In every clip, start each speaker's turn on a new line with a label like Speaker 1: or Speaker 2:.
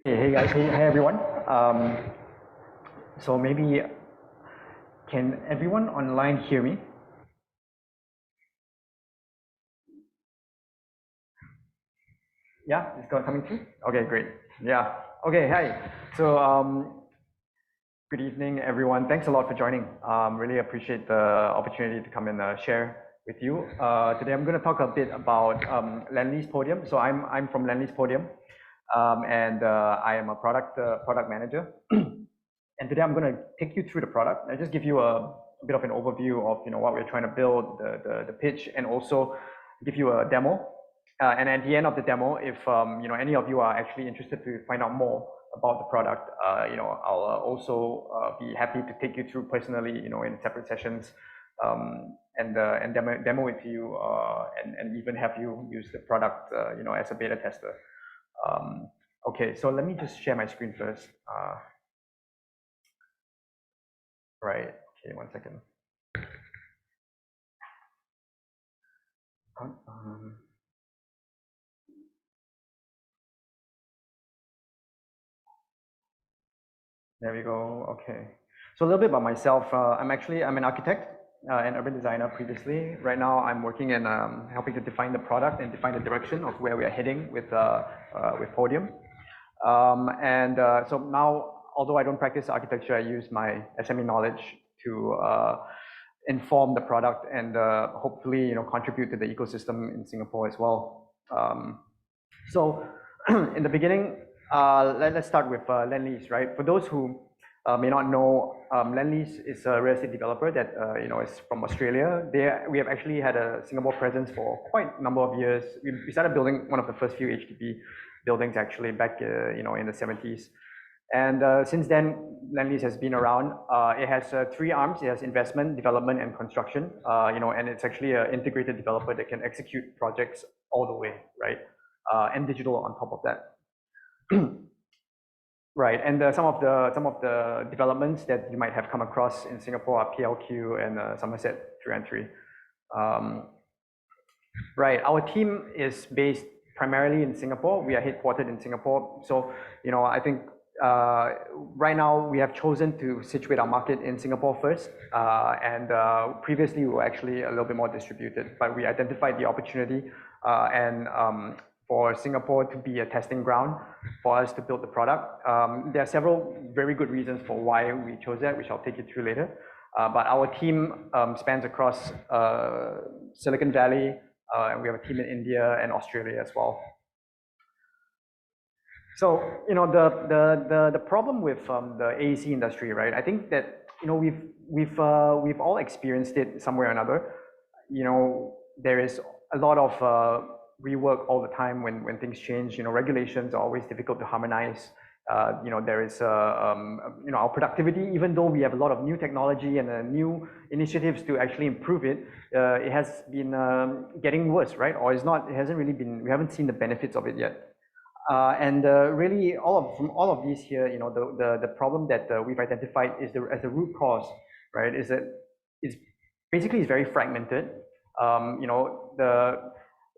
Speaker 1: Hey guys, hey everyone. So maybe can everyone online hear me? Yeah, it's coming through. Okay, great. Yeah. Okay, hi. So good evening, everyone. Thanks a lot for joining. Really appreciate the opportunity to come and share with you. Today I'm going to talk a bit about Lendlease Podium. So I'm from Lendlease Podium, and I am a product manager. And today I'm going to take you through the product and just give you a bit of an overview of what we're trying to build, the pitch, and also give you a demo. And at the end of the demo, if any of you are actually interested to find out more about the product, I'll also be happy to take you through personally, in separate sessions, and demo it to you, and even have you use the product, as a beta tester. Okay, so let me just share my screen first. Right. Okay, one second. There we go. Okay. So a little bit about myself. I'm an architect and urban designer previously. Right now, I'm working in helping to define the product and define the direction of where we are heading with Podium. So now, although I don't practice architecture, I use my SME knowledge to inform the product and hopefully contribute to the ecosystem in Singapore as well. So in the beginning, let's start with Lendlease, right? For those who may not know, Lendlease is a real estate developer that is from Australia. We have actually had a Singapore presence for quite a number of years. We started building one of the first few HDB buildings actually back in the 70s. And since then, Lendlease has been around. It has three arms. It has investment, development, and construction. And it's actually an integrated developer that can execute projects all the way, right? And digital on top of that. Right, and some of the developments that you might have come across in Singapore are PLQ and Somerset 3 and 3. Right, our team is based primarily in Singapore. We are headquartered in Singapore. So, I think right now we have chosen to situate our market in Singapore first. And previously we were actually a little bit more distributed, but we identified the opportunity and for Singapore to be a testing ground for us to build the product. There are several very good reasons for why we chose that, which I'll take you through later. But our team spans across Silicon Valley, and we have a team in India and Australia as well. So the problem with the AEC industry, right? I think that we've all experienced it somewhere or another. There is a lot of rework all the time when things change. Regulations are always difficult to harmonize. There is our productivity, even though we have a lot of new technology and new initiatives to actually improve it, it has been getting worse, right? Or it hasn't really been, we haven't seen the benefits of it yet. And really, from all of these here, the problem that we've identified is as the root cause, right? Is that it's very fragmented.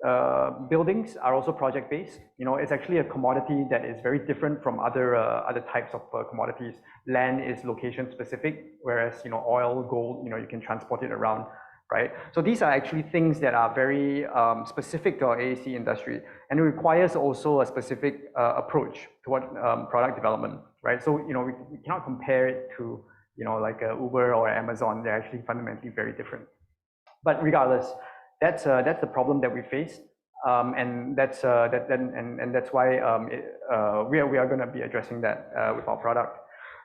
Speaker 1: The buildings are also project-based. It's actually a commodity that is very different from other types of commodities. Land is location-specific, whereas oil, gold, you can transport it around, right? So these are actually things that are very specific to our AEC industry, and it requires also a specific approach toward product development, right? So we cannot compare it to like Uber or Amazon. They're actually fundamentally very different. But regardless, that's the problem that we face, and that's why we are going to be addressing that with our product.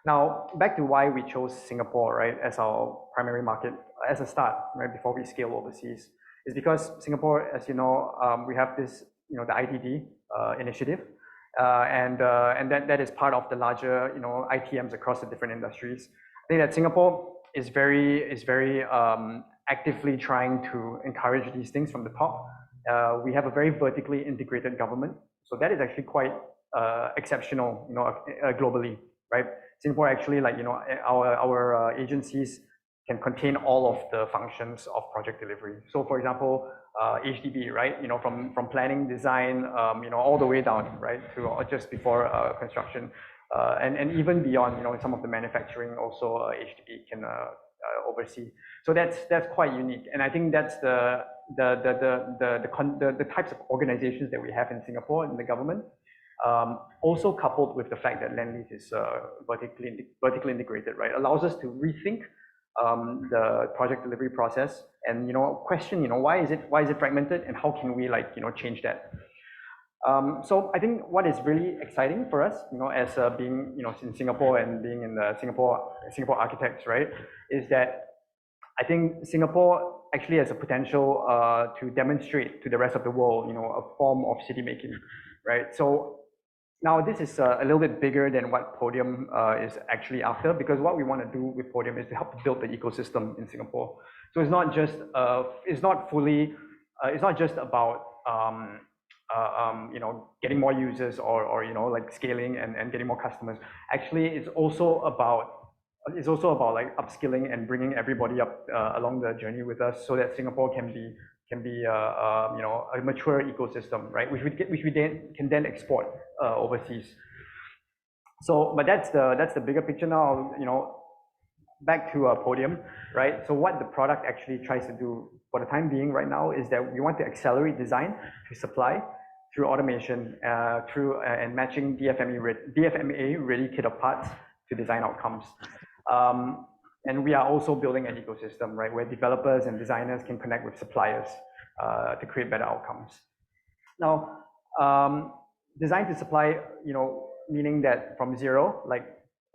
Speaker 1: Now, back to why we chose Singapore, right, as our primary market as a start, right, before we scale overseas, is because Singapore, as you know, we have this, the IDD initiative, and that is part of the larger, ITMs across the different industries. I think that Singapore is very actively trying to encourage these things from the top. We have a very vertically integrated government, so that is actually quite exceptional, globally, right? Singapore actually, like our agencies can contain all of the functions of project delivery. So for example, HDB, right? From planning, design, all the way down, right, to just before construction, and even beyond, some of the manufacturing also HDB can oversee. So that's quite unique, and I think that's the types of organizations that we have in Singapore in the government. Also coupled with the fact that Lendlease is vertically integrated, right, allows us to rethink the project delivery process and question why is it fragmented and how can we change that. So I think what is really exciting for us, as being in Singapore and being in the Singapore architects, right, is that I think Singapore actually has a potential to demonstrate to the rest of the world, a form of city making, right? So now this is a little bit bigger than what Podium is actually after, because what we want to do with Podium is to help build the ecosystem in Singapore. So it's not just about getting more users or like scaling and getting more customers. Actually, it's also about like upskilling and bringing everybody up along the journey with us, so that Singapore can be a mature ecosystem, right? Which we can then export overseas. So, but that's the bigger picture now. Back to Podium, right? So what the product actually tries to do for the time being right now is that we want to accelerate design to supply through automation, and matching DFMA ready kit of parts to design outcomes. And we are also building an ecosystem, right, where developers and designers can connect with suppliers to create better outcomes. Now, design to supply, meaning that from zero, like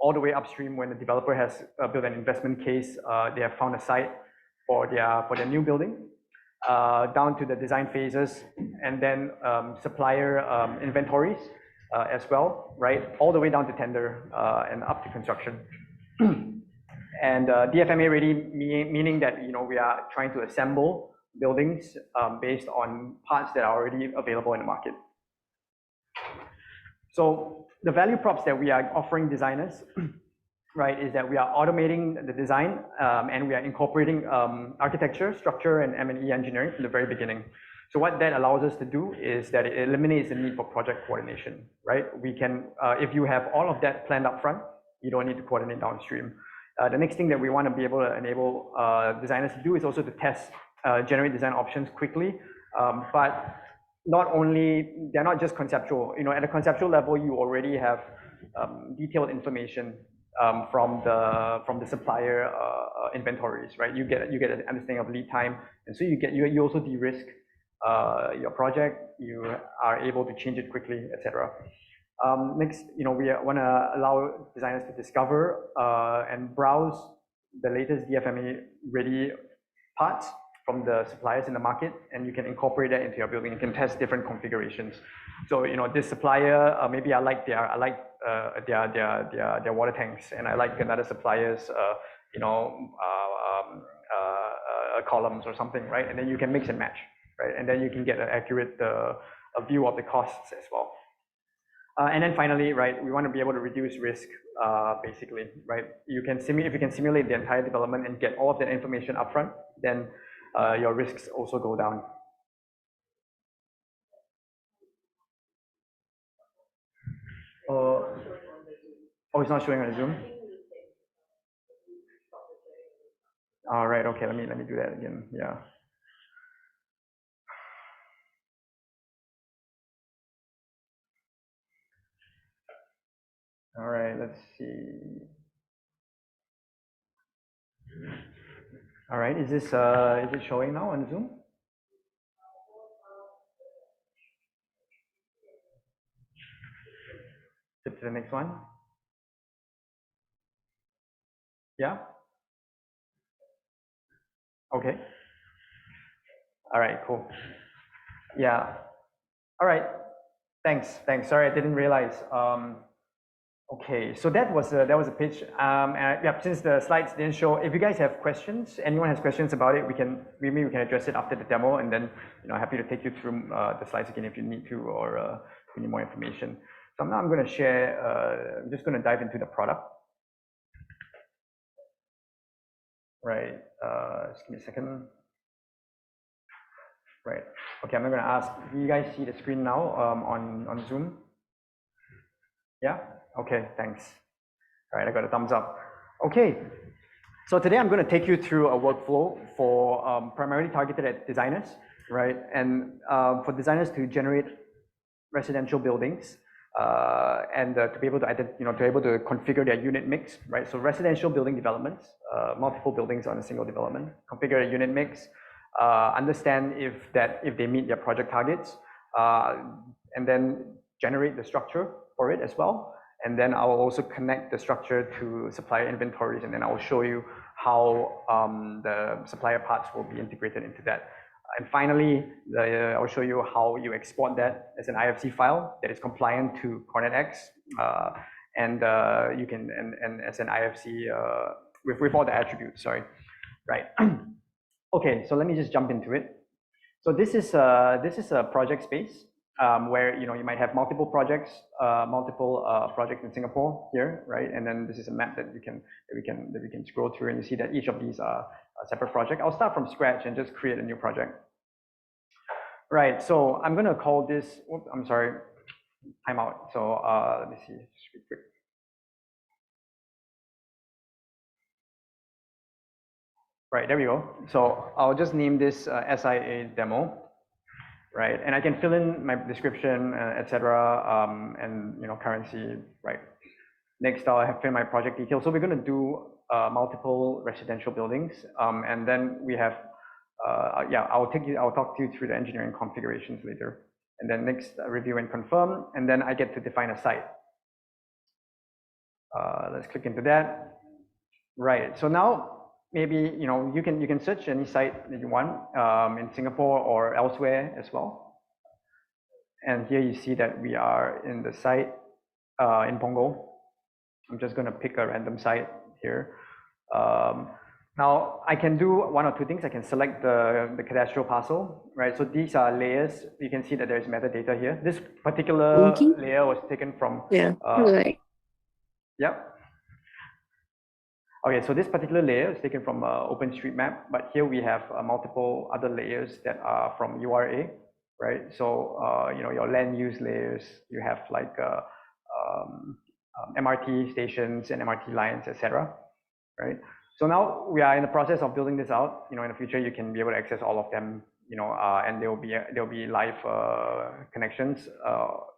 Speaker 1: all the way upstream, when the developer has built an investment case, they have found a site for their new building, down to the design phases, and then supplier inventories as well, right, all the way down to tender and up to construction. And DFMA ready, meaning that we are trying to assemble buildings based on parts that are already available in the market. So the value props that we are offering designers, right, is that we are automating the design and we are incorporating architecture, structure, and M&E engineering from the very beginning. So what that allows us to do is that it eliminates the need for project coordination, right? We can, if you have all of that planned up front, you don't need to coordinate downstream. The next thing that we want to be able to enable designers to do is also to test, generate design options quickly, but they're not just conceptual. At a conceptual level, you already have detailed information from the supplier inventories, right? You get an understanding of lead time, and so you also de-risk your project. You are able to change it quickly, etc. Next, we want to allow designers to discover and browse the latest DFMA ready parts from the suppliers in the market, and you can incorporate that into your building. You can test different configurations. So this supplier, maybe I like their water tanks, and I like another supplier's columns or something, right? And then you can mix and match, right? And then you can get an accurate view of the costs as well. And then finally, right, we want to be able to reduce risk, basically, right? If you can simulate the entire development and get all of that information upfront, then your risks also go down. Oh, it's not showing on the Zoom? All right, okay, let me do that again. Yeah. All right, let's see. All right, is it showing now on Zoom? Skip to the next one. Yeah. Okay. All right, cool. Yeah. All right. Thanks. Sorry, I didn't realize. Okay, so that was a pitch. And yeah, since the slides didn't show, if you guys have questions, anyone has questions about it, maybe we can address it after the demo, and then happy to take you through the slides again if you need to, or if you need more information. So now I'm going to share. I'm just going to dive into the product. right? Just give me a second. Right. Okay, I'm not gonna ask. Do you guys see the screen now on Zoom? Yeah. Okay. Thanks. All right, I got a thumbs up. Okay. So today I'm going to take you through a workflow for primarily targeted at designers, right? And for designers to generate residential buildings and to be able to to be able to configure their unit mix, right? So residential building developments, multiple buildings on a single development, configure a unit mix, understand if they meet their project targets, and then generate the structure for it as well. And then I will also connect the structure to supplier inventories, and then I will show you how the supplier parts will be integrated into that. And finally, I'll show you how you export that as an IFC file that is compliant to CornetX, and you can and as an IFC with all the attributes. Sorry, right? Okay, so let me just jump into it. So this is a project space where you might have multiple projects in Singapore here, right? And then this is a map that we can scroll through, and you see that each of these are a separate project. I'll start from scratch and just create a new project. Right. So I'm gonna call this. Oops, I'm sorry. Timeout. So let me see. Just be quick. Right. There we go. So I'll just name this SIA demo. Right, and I can fill in my description, etc., and currency. Right. Next, I'll have fill in my project details. So we're going to do multiple residential buildings, and then we have, I'll talk to you through the engineering configurations later. And then next, review and confirm, and then I get to define a site. Let's click into that. Right. So now maybe you can search any site that you want in Singapore or elsewhere as well. And here you see that we are in the site in Punggol. I'm just going to pick a random site here. Now I can do one or two things. I can select the cadastral parcel, right? So these are layers. You can see that there's metadata here. This particular layer was taken from Yep. Okay, so this particular layer is taken from OpenStreetMap, but here we have multiple other layers that are from URA, right? So your land use layers, you have like MRT stations and MRT lines, etc. Right? So now we are in the process of building this out. In the future you can be able to access all of them, and there will be live connections,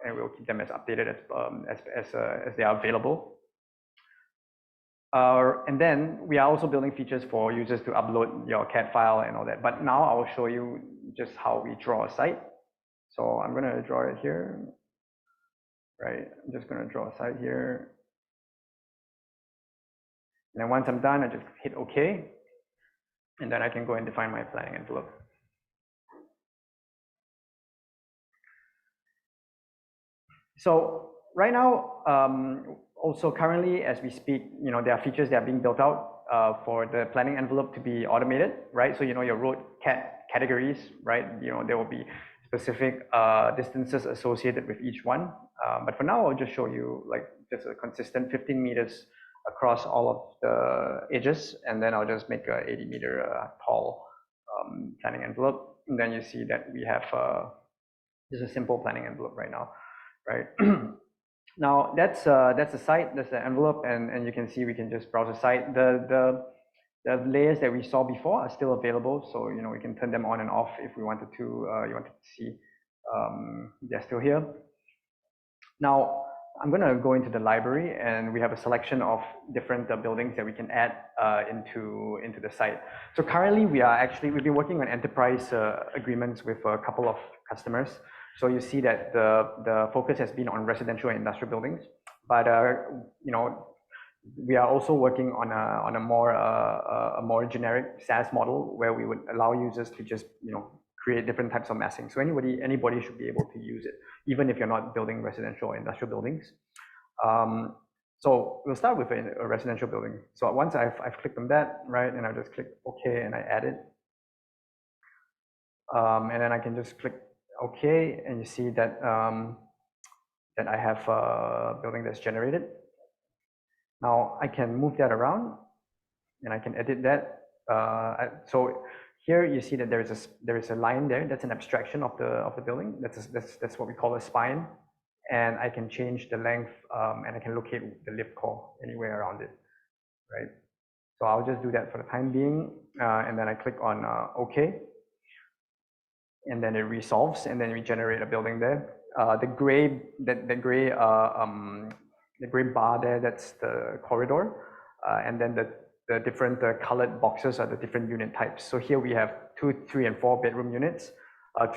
Speaker 1: and we'll keep them as updated as they are available. And then we are also building features for users to upload your CAD file and all that. But now I will show you just how we draw a site. So I'm going to draw it here. Right. I'm just going to draw a site here. And then once I'm done, I just hit OK. And then I can go and define my planning envelope. So right now, also currently as we speak, there are features that are being built out for the planning envelope to be automated, right? So your road categories, right? There will be specific distances associated with each one. But for now, I'll just show you like just a consistent 15 meters across all of the edges, and then I'll just make a 80-meter tall planning envelope. And then you see that we have just a simple planning envelope right now, right? Now that's the site, that's the envelope, and you can see we can just browse the site. The layers that we saw before are still available, so we can turn them on and off if we wanted to. You wanted to see they're still here. Now I'm going to go into the library, and we have a selection of different buildings that we can add into the site. So currently we've been working on enterprise agreements with a couple of customers. So you see that the focus has been on residential and industrial buildings, but we are also working on a more generic SaaS model where we would allow users to just create different types of massing. So anybody should be able to use it, even if you're not building residential or industrial buildings. So we'll start with a residential building. So once I've clicked on that, right, and I just click OK and I add it, and then I can just click OK, and you see that that I have a building that's generated. Now I can move that around, and I can edit that. So here you see that there is a line there. That's an abstraction of the building. That's what we call a spine, and I can change the length, and I can locate the lift core anywhere around it, right? So I'll just do that for the time being, and then I click on OK, and then it resolves, and then we generate a building there. The gray bar there, that's the corridor, and then the different colored boxes are the different unit types. So here we have 2, 3, and 4 bedroom units,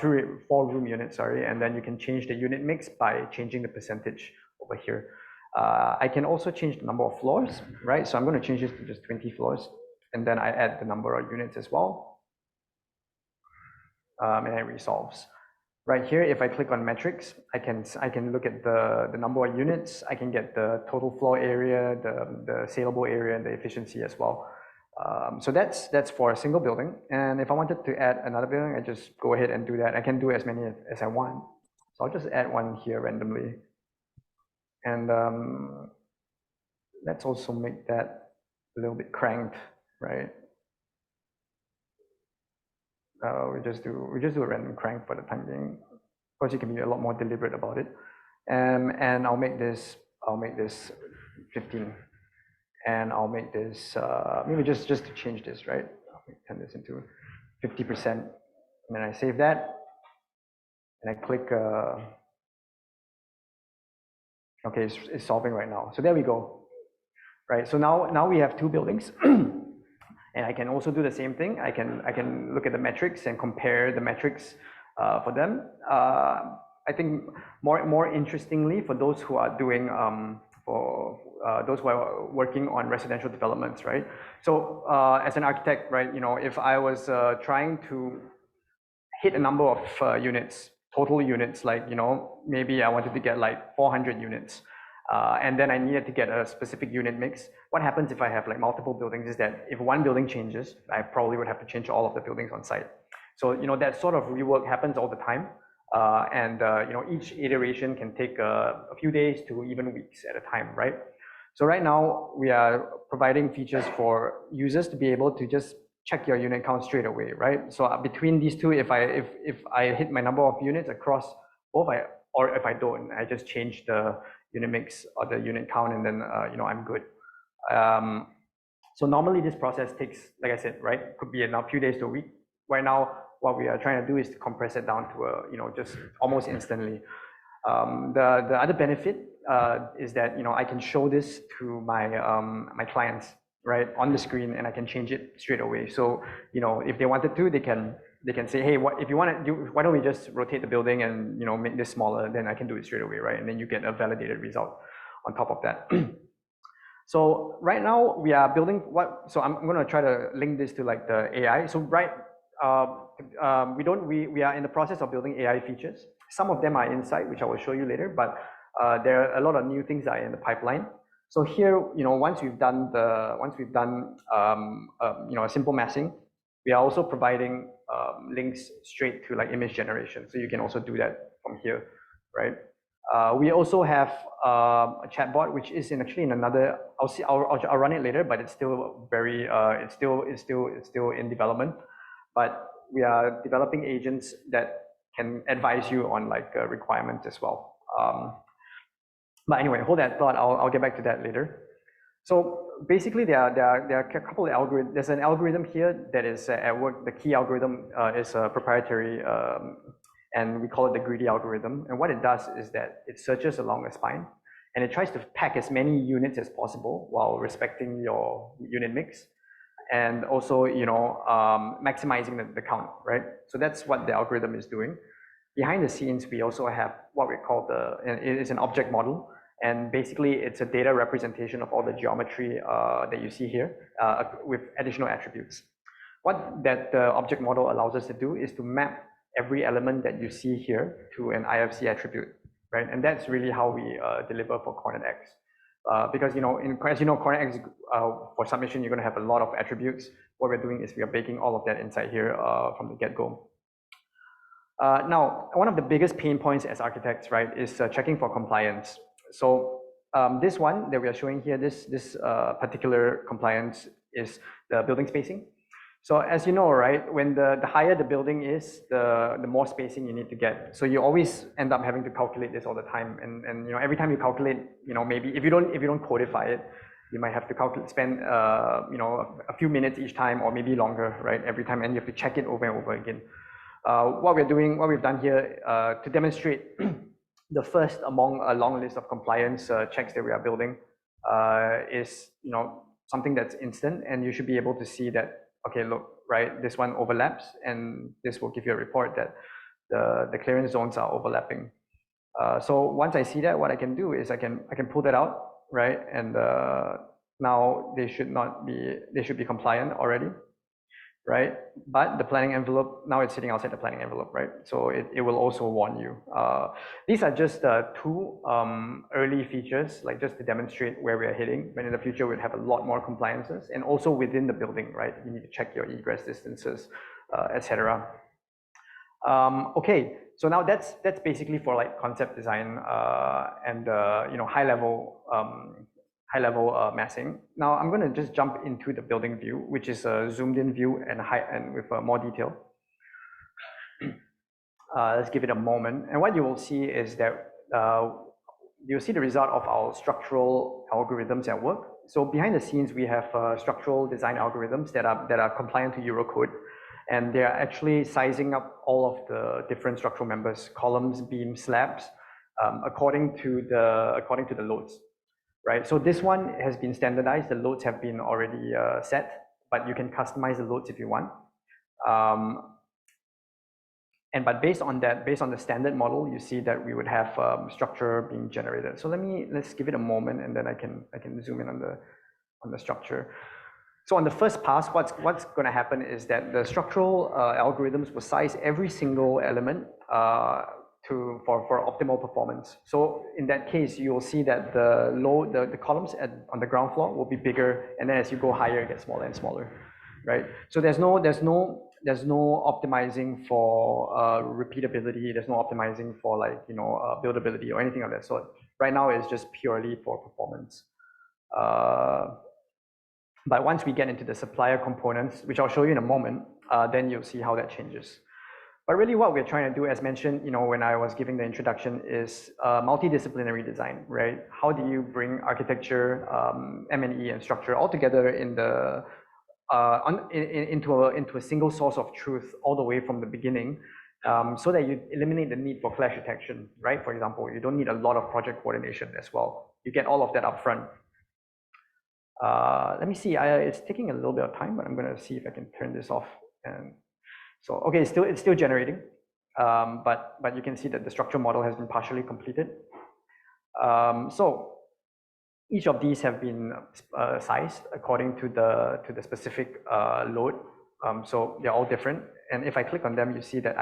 Speaker 1: 4 room units, sorry, and then you can change the unit mix by changing the percentage over here. I can also change the number of floors, right? So I'm going to change this to just 20 floors, and then I add the number of units as well, and it resolves. Right here, if I click on metrics, I can look at the number of units. I can get the total floor area, the saleable area, and the efficiency as well. So that's for a single building. And if I wanted to add another building, I just go ahead and do that. I can do as many as I want. So I'll just add one here randomly. And let's also make that a little bit cranked, right? We just do a random crank for the time being. Of course, you can be a lot more deliberate about it. And I'll make this 15, and I'll make this maybe just to change this, right? I'll turn this into 50%, and then I save that, and I click. Okay, it's solving right now. So there we go. Right. So now we have 2 buildings. And I can also do the same thing. I can look at the metrics and compare the metrics for them. I think more interestingly, for those who are doing those who are working on residential developments, right? So as an architect, right, if I was trying to hit a number of units, total units, like maybe I wanted to get like 400 units. And then I needed to get a specific unit mix. What happens if I have like multiple buildings is that if one building changes, I probably would have to change all of the buildings on site. So that sort of rework happens all the time, and each iteration can take a few days to even weeks at a time, right? So right now we are providing features for users to be able to just check your unit count straight away, right? So between these two, if I hit my number of units across both, or if I don't, I just change the unit mix or the unit count, and then I'm good. So normally this process takes, like I said, right, could be a few days to a week. Right now, what we are trying to do is to compress it down to just almost instantly. The other benefit is that I can show this to my my clients, right, on the screen, and I can change it straight away. So if they wanted to, they can say, hey, if you want to do, why don't we just rotate the building and make this smaller? Then I can do it straight away, right? And then you get a validated result on top of that. So right now we are building so I'm going to try to link this to like the AI. So we are in the process of building AI features. Some of them are inside, which I will show you later, but there are a lot of new things that are in the pipeline. So here, once we've done a simple massing, we are also providing links straight to like image generation. So you can also do that from here, right? We also have a chatbot, which is actually in another. I'll run it later, but it's still it's still in development. But we are developing agents that can advise you on like requirements as well. But anyway, hold that thought. I'll get back to that later. So basically, there are a couple of algorithms. There's an algorithm here that is at work. The key algorithm is proprietary, and we call it the greedy algorithm. And what it does is that it searches along a spine, and it tries to pack as many units as possible while respecting your unit mix, and also maximizing the count, right? So that's what the algorithm is doing. Behind the scenes, we also have what we call it is an object model. And basically, it's a data representation of all the geometry that you see here with additional attributes. What that object model allows us to do is to map every element that you see here to an IFC attribute, right? And that's really how we deliver for CornetX. Because as you know, CornetX for submission, you're going to have a lot of attributes. What we're doing is we are baking all of that inside here from the get-go. Now, one of the biggest pain points as architects, right, is checking for compliance. So this one that we are showing here, this particular compliance is the building spacing. So as you know, right, when the higher the building is, the more spacing you need to get. So you always end up having to calculate this all the time. And you know, every time you calculate, you know, maybe if you don't codify it, you might have to spend you know, a few minutes each time, or maybe longer, right, every time, and you have to check it over and over again. What we've done here to demonstrate the first among a long list of compliance checks that we are building is, you know, something that's instant, and you should be able to see that, okay, look, right, this one overlaps, and this will give you a report that the clearance zones are overlapping. So once I see that, what I can do is I can pull that out, right, and now they should be compliant already, right? But the planning envelope, now it's sitting outside the planning envelope, right? So it will also warn you. These are just two early features, like just to demonstrate where we are heading. But in the future, we'll have a lot more compliances, and also within the building, right? You need to check your egress distances, etc. Okay, so now that's basically for like concept design and you know, high level massing. Now I'm going to just jump into the building view, which is a zoomed in view and with more detail. Let's give it a moment. And what you will see is that you'll see the result of our structural algorithms at work. So behind the scenes, we have structural design algorithms that are compliant to Eurocode, and they are actually sizing up all of the different structural members, columns, beams, slabs, according to the loads. Right, so this one has been standardized. The loads have been already set, but you can customize the loads if you want. But based on the standard model, you see that we would have structure being generated. So let's give it a moment, and then I can zoom in on the structure. So on the first pass, what's going to happen is that the structural algorithms will size every single element for optimal performance. So in that case, you'll see that the columns on the ground floor will be bigger, and then as you go higher, it gets smaller and smaller, right? So there's no optimizing for repeatability. There's no optimizing for, like, you know, buildability or anything of that sort. Right now, it's just purely for performance. But once we get into the supplier components, which I'll show you in a moment, then you'll see how that changes. But really what we're trying to do, as mentioned, you know, when I was giving the introduction, is multidisciplinary design, right? How do you bring architecture, M&E, and structure all together into a single source of truth all the way from the beginning, so that you eliminate the need for clash detection, right? For example, you don't need a lot of project coordination as well. You get all of that up front. Let me see, it's taking a little bit of time, but I'm going to see if I can turn this off. And so, okay, it's still generating, but you can see that the structure model has been partially completed. So each of these have been sized according to the specific load. So they're all different. And if I click on them, you see that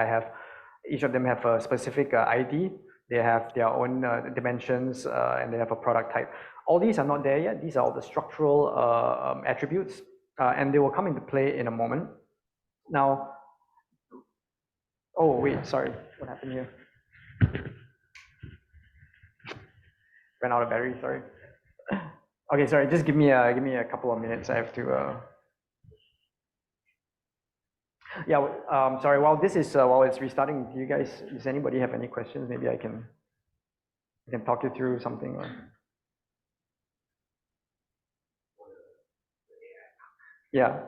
Speaker 1: each of them have a specific ID. They have their own dimensions, and they have a product type. All these are not there yet. These are all the structural attributes, and they will come into play in a moment. Now, oh wait, sorry, what happened here? Ran out of battery, sorry. Okay, sorry, just give me a couple of minutes. I have to. Yeah, sorry. While it's restarting, does anybody have any questions? Maybe I can talk you through something. Or... Yeah.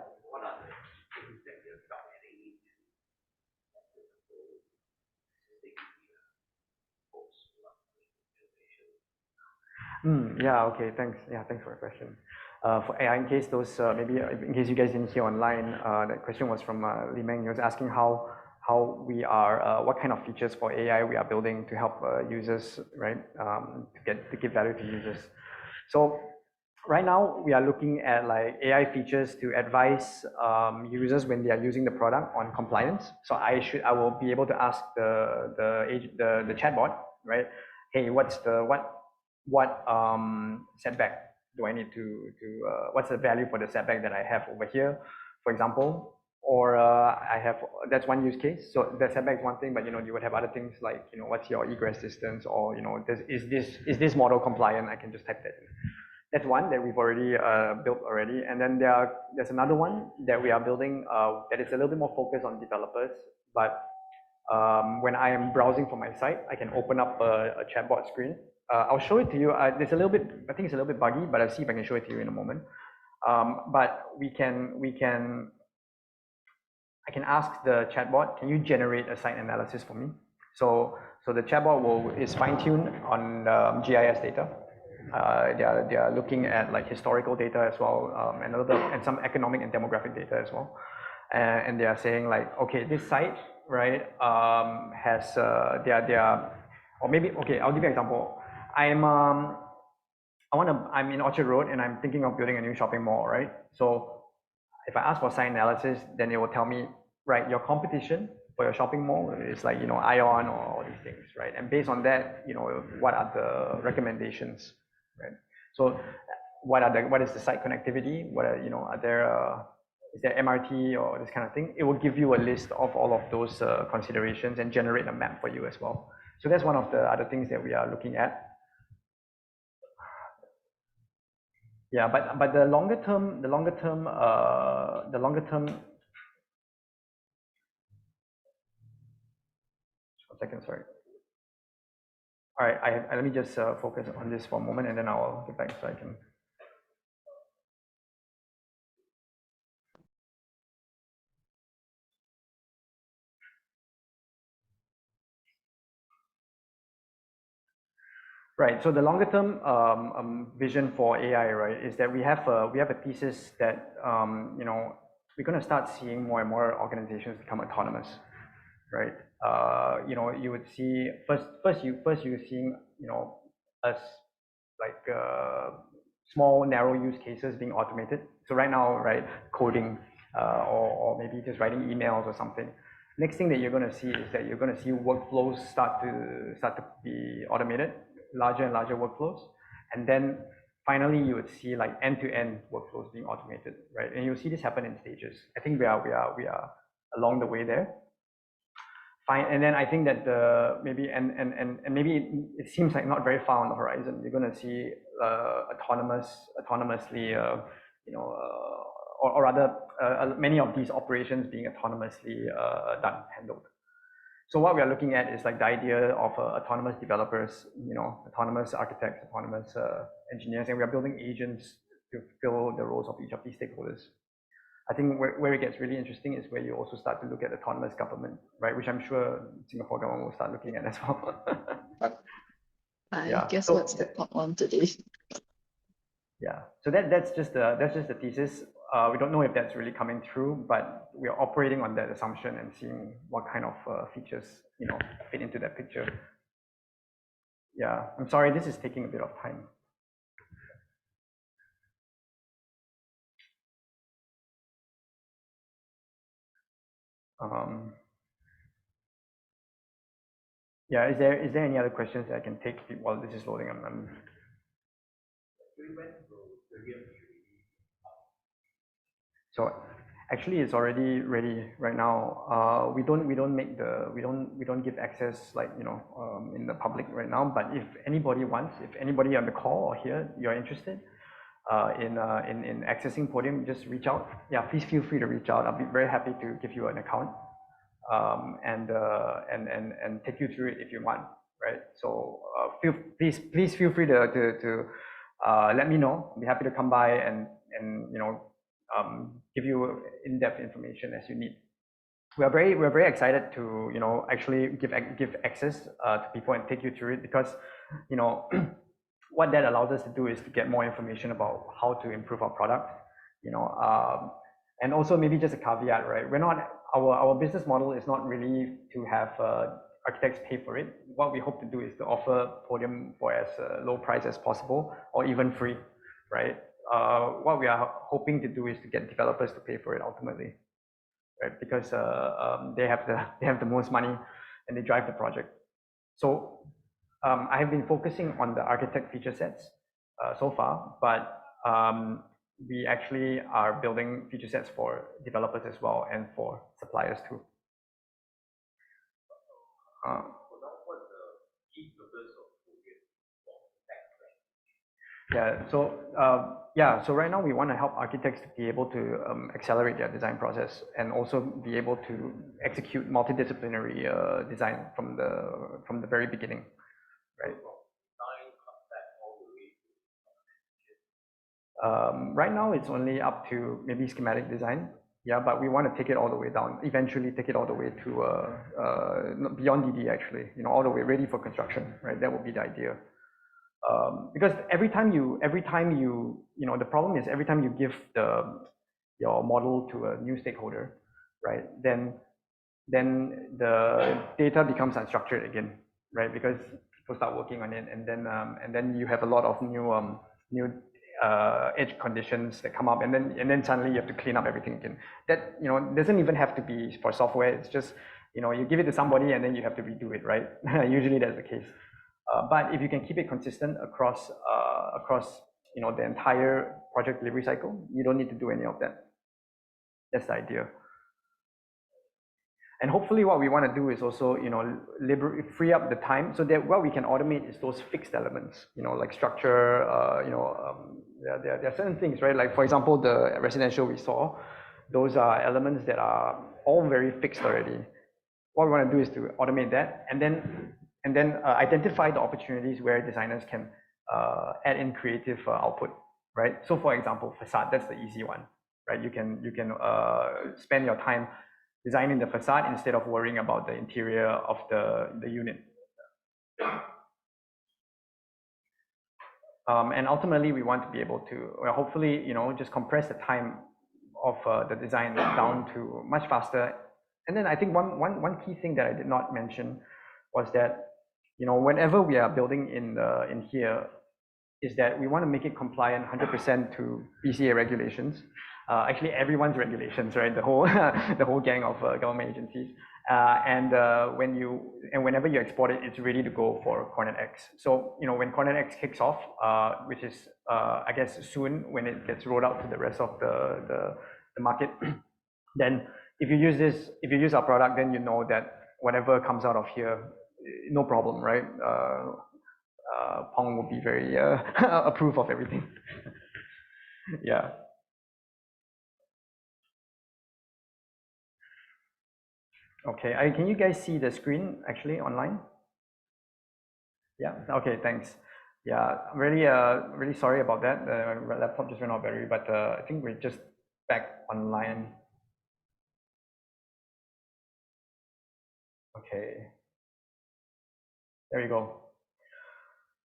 Speaker 1: Yeah, okay, thanks. Yeah, thanks for the question. In case you guys didn't hear online, that question was from Li Meng. He was asking how we are, what kind of features for AI we are building to help users, right, to give value to users. So right now we are looking at like AI features to advise users when they are using the product on compliance. So I will be able to ask the chatbot, right? Hey, what setback do I need to what's the value for the setback that I have over here, for example? Or that's one use case. So the setback is one thing, but you know, you would have other things like, you know, what's your egress distance, or you know, is this model compliant? I can just type that in. That's one that we've already built already, and then there's another one that we are building that is a little bit more focused on developers. But when I am browsing for my site, I can open up a chatbot screen. I'll show it to you. There's a little bit, I think it's a little bit buggy, but I'll see if I can show it to you in a moment. But I can ask the chatbot, can you generate a site analysis for me? So the chatbot is fine-tuned on GIS data. They are looking at like historical data as well, and some economic and demographic data as well. And they are saying like, okay, this site, right, has or maybe, okay, I'll give you an example. I'm in Orchard Road and I'm thinking of building a new shopping mall, right? So if I ask for site analysis, then it will tell me, right, your competition for your shopping mall is like, Ion or all these things, right? And based on that, what are the recommendations, right? So what is the site connectivity? What are, is there MRT or this kind of thing? It will give you a list of all of those considerations and generate a map for you as well. So that's one of the other things that we are looking at. Yeah, but the longer term. One second, sorry. All right, let me just focus on this for a moment, and then I'll get back so I can. Right. So the longer term vision for AI, right, is that we have a thesis that we're going to start seeing more and more organizations become autonomous, right? You would see first you're seeing us like small narrow use cases being automated. So right now, right, coding or maybe just writing emails or something. Next thing that you're going to see is that you're going to see workflows start to be automated, larger and larger workflows, and then finally you would see like end-to-end workflows being automated, right? And you'll see this happen in stages. I think we are along the way there. Fine, and then I think that maybe it seems like not very far on the horizon. You're going to see autonomously, or rather, many of these operations being autonomously handled. So what we are looking at is like the idea of autonomous developers, autonomous architects, autonomous engineers, and we are building agents to fill the roles of each of these stakeholders. I think where it gets really interesting is where you also start to look at autonomous government, right? Which I'm sure Singapore government will start looking at as well.
Speaker 2: I guess what's the top one today?
Speaker 1: Yeah, so that's just the thesis. We don't know if that's really coming through, but we are operating on that assumption and seeing what kind of features fit into that picture. Yeah, I'm sorry, this is taking a bit of time. Yeah, is there any other questions that I can take while this is loading? So actually, it's already ready right now. We don't give access like in the public right now. But if anybody wants, if anybody on the call or here you're interested in accessing Podium, just reach out. Yeah, please feel free to reach out. I'll be very happy to give you an account and take you through it if you want. Right. So please feel free to let me know. I'll be happy to come by and give you in-depth information as you need. We're very excited to actually give access to people and take you through it, because what that allows us to do is to get more information about how to improve our product. And also maybe just a caveat, right? We're not our business model is not really to have architects pay for it. What we hope to do is to offer Podium for as low price as possible, or even free, right? What we are hoping to do is to get developers to pay for it ultimately, right? Because they have the most money and they drive the project. So I have been focusing on the architect feature sets so far, but we actually are building feature sets for developers as well and for suppliers too. Yeah, so so right now we want to help architects to be able to accelerate their design process and also be able to execute multidisciplinary design from the very beginning, right? Right now it's only up to maybe schematic design, yeah, but we want to take it all the way down, eventually take it all the way to beyond DD actually, all the way ready for construction, right? That would be the idea. Because every time you, the problem is every time you give your model to a new stakeholder, right? Then the data becomes unstructured again, right? Because people start working on it, and then you have a lot of new edge conditions that come up, and then suddenly you have to clean up everything again. That doesn't even have to be for software. It's just you give it to somebody and then you have to redo it, right? Usually that's the case. But if you can keep it consistent across the entire project delivery cycle, you don't need to do any of that. That's the idea. And hopefully what we want to do is also, free up the time so that what we can automate is those fixed elements, like structure, there are certain things, right? Like for example, the residential we saw, those are elements that are all very fixed already. What we want to do is to automate that and then identify the opportunities where designers can add in creative output, right? So for example, facade, that's the easy one, right? You can spend your time designing the facade instead of worrying about the interior of the unit. And ultimately, we want to be able to, hopefully, just compress the time of the design down to much faster. And then I think one key thing that I did not mention was that, whenever we are building in here, is that we want to make it compliant 100% to BCA regulations. Actually, everyone's regulations, right? The whole the whole gang of government agencies. Whenever you export it, it's ready to go for Cornet X. So when Cornet X kicks off, which is I guess soon when it gets rolled out to the rest of the market, then if you use our product, then you know that whatever comes out of here, no problem, right? Pong will be very approve of everything. Yeah. Okay, can you guys see the screen actually online? Yeah, okay, thanks. Yeah, really sorry about that. The laptop just ran out of battery, but I think we're just back online. Okay, there you go.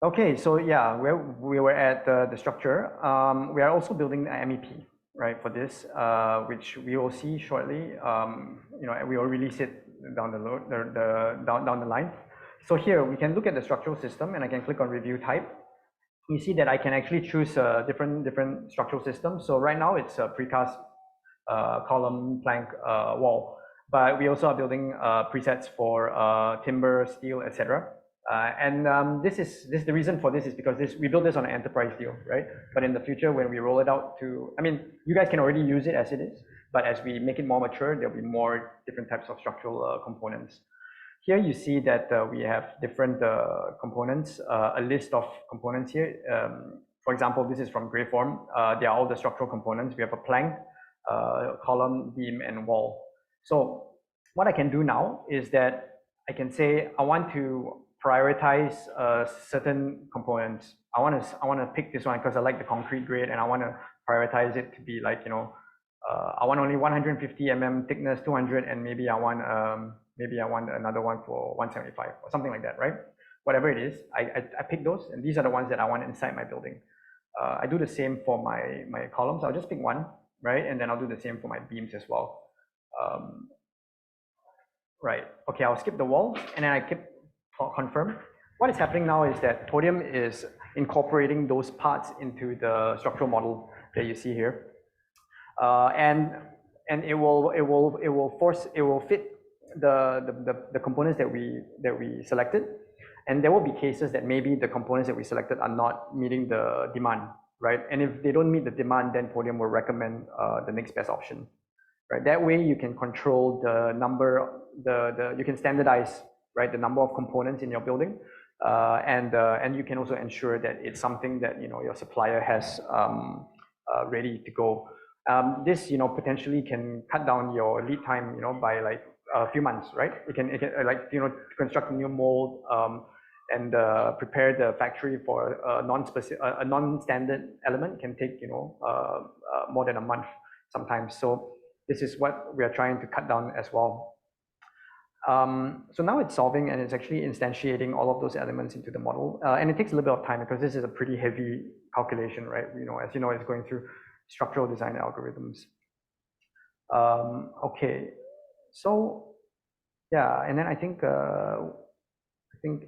Speaker 1: Okay, so yeah, we were at the structure. We are also building an MEP, right, for this, which we will see shortly. We will release it down the line. So here we can look at the structural system, and I can click on review type. You see that I can actually choose different structural systems. So right now it's a precast, column, plank, wall, but we also are building presets for timber, steel, etc. This is the reason for this is because we built this on an enterprise deal, right? But in the future, when we roll it out to, I mean, you guys can already use it as it is, but as we make it more mature, there'll be more different types of structural components. Here you see that we have different components, a list of components here. For example, this is from Greyform. They are all the structural components. We have a plank, column, beam, and wall. So what I can do now is that I can say I want to prioritize certain components. I want to pick this one because I like the concrete grade, and I want to prioritize it to be like I want only 150 mm thickness, 200, and maybe I want another one for 175 or something like that, right? Whatever it is, I pick those, and these are the ones that I want inside my building. I do the same for my columns. I'll just pick one, right, and then I'll do the same for my beams as well. Right. Okay, I'll skip the walls, and then I confirm. What is happening now is that Podium is incorporating those parts into the structural model that you see here, and it will fit the components that we selected, and there will be cases that maybe the components that we selected are not meeting the demand, right? And if they don't meet the demand, then Podium will recommend the next best option, right? That way you can control the number, you can standardize, right, the number of components in your building, and you can also ensure that it's something that your supplier has ready to go. This potentially can cut down your lead time by like a few months, right? It can like construct a new mold and prepare the factory for a non-standard element can take more than a month sometimes. So this is what we are trying to cut down as well. So now it's solving and it's actually instantiating all of those elements into the model. And it takes a little bit of time because this is a pretty heavy calculation, right? As you know, it's going through structural design algorithms. Okay, so yeah, and then I think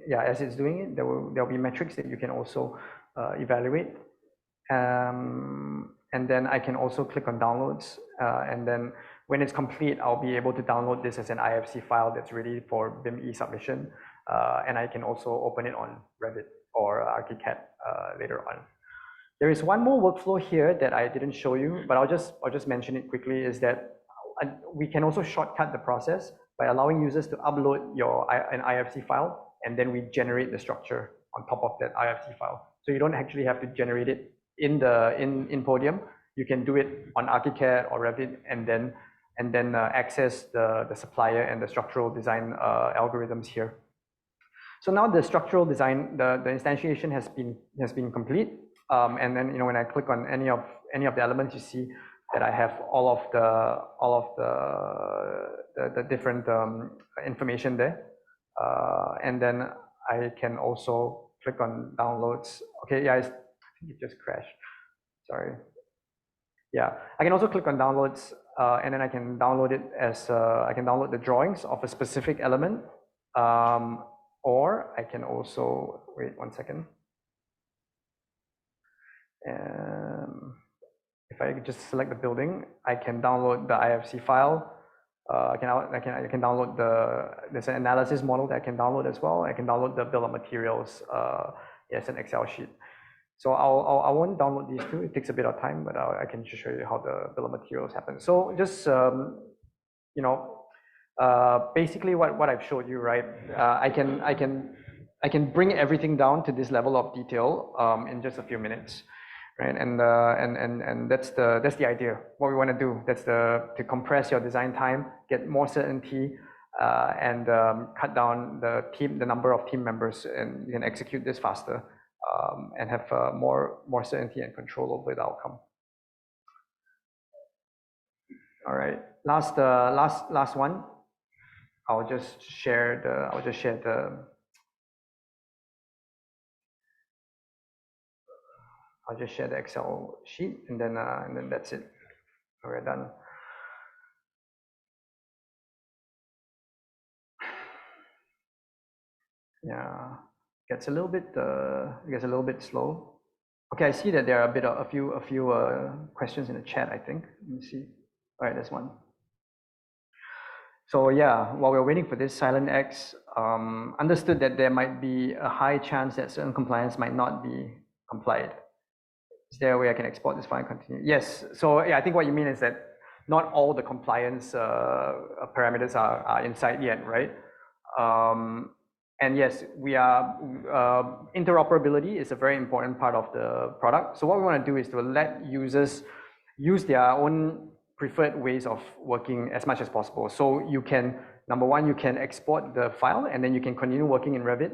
Speaker 1: yeah, as it's doing it, there'll be metrics that you can also evaluate. And then I can also click on downloads, and then when it's complete, I'll be able to download this as an IFC file that's ready for BIM e-submission, and I can also open it on Revit or ArchiCAD later on. There is one more workflow here that I didn't show you, but I'll just mention it quickly, is that we can also shortcut the process by allowing users to upload an IFC file, and then we generate the structure on top of that IFC file. So you don't actually have to generate it in Podium. You can do it on ArchiCAD or Revit, and then access the supplier and the structural design algorithms here. So now the structural design, the instantiation has been complete, and then when I click on any of the elements, you see that I have all of the different information there, and then I can also click on downloads. Okay, yeah, I think it just crashed. Sorry. Yeah, I can also click on downloads, and then I can download it as I can download the drawings of a specific element, or I can also wait 1 second. If I just select the building, I can download the IFC file. I can download there's an analysis model that I can download as well. I can download the bill of materials as an Excel sheet. So I won't download these two. It takes a bit of time, but I can just show you how the bill of materials happens. So just basically what I've showed you, right? I can bring everything down to this level of detail in just a few minutes, right? And that's the idea. What we want to do, that's to compress your design time, get more certainty, and cut down the number of team members, and you can execute this faster. And have more certainty and control over the outcome. All right, last one. I'll just share the Excel sheet, and then that's it. We're done. Yeah. Gets a little bit slow. Okay, I see that there are a few questions in the chat, I think. Let me see. All right, there's one. So yeah, while we're waiting for this, Silent X understood that there might be a high chance that certain compliance might not be complied. Is there a way I can export this file and continue? Yes. So yeah, I think what you mean is that not all the compliance parameters are inside yet, right? And yes, we are interoperability is a very important part of the product. So what we want to do is to let users use their own preferred ways of working as much as possible. So you can, number one, you can export the file and then you can continue working in Revit,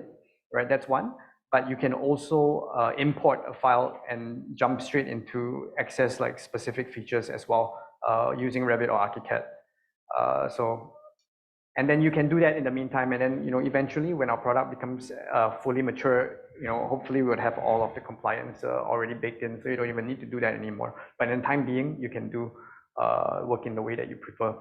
Speaker 1: right? That's one. But you can also import a file and jump straight into access like specific features as well using Revit or ArchiCAD. And then you can do that in the meantime, and then eventually when our product becomes fully mature, hopefully we would have all of the compliance already baked in, so you don't even need to do that anymore. But in the time being, you can do work in the way that you prefer.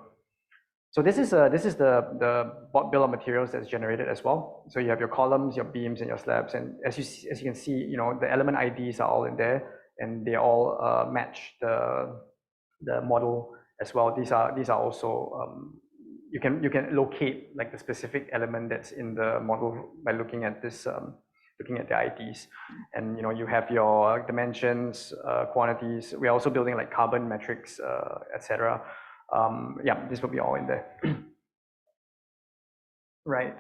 Speaker 1: So this is the bill of materials that's generated as well. So you have your columns, your beams, and your slabs, and as you can see, the element IDs are all in there, and they all match the model as well. These are also you can locate like the specific element that's in the model by looking at this, looking at the IDs, and you have your dimensions, quantities. We're also building like carbon metrics, etc. Yeah, this will be all in there. Right.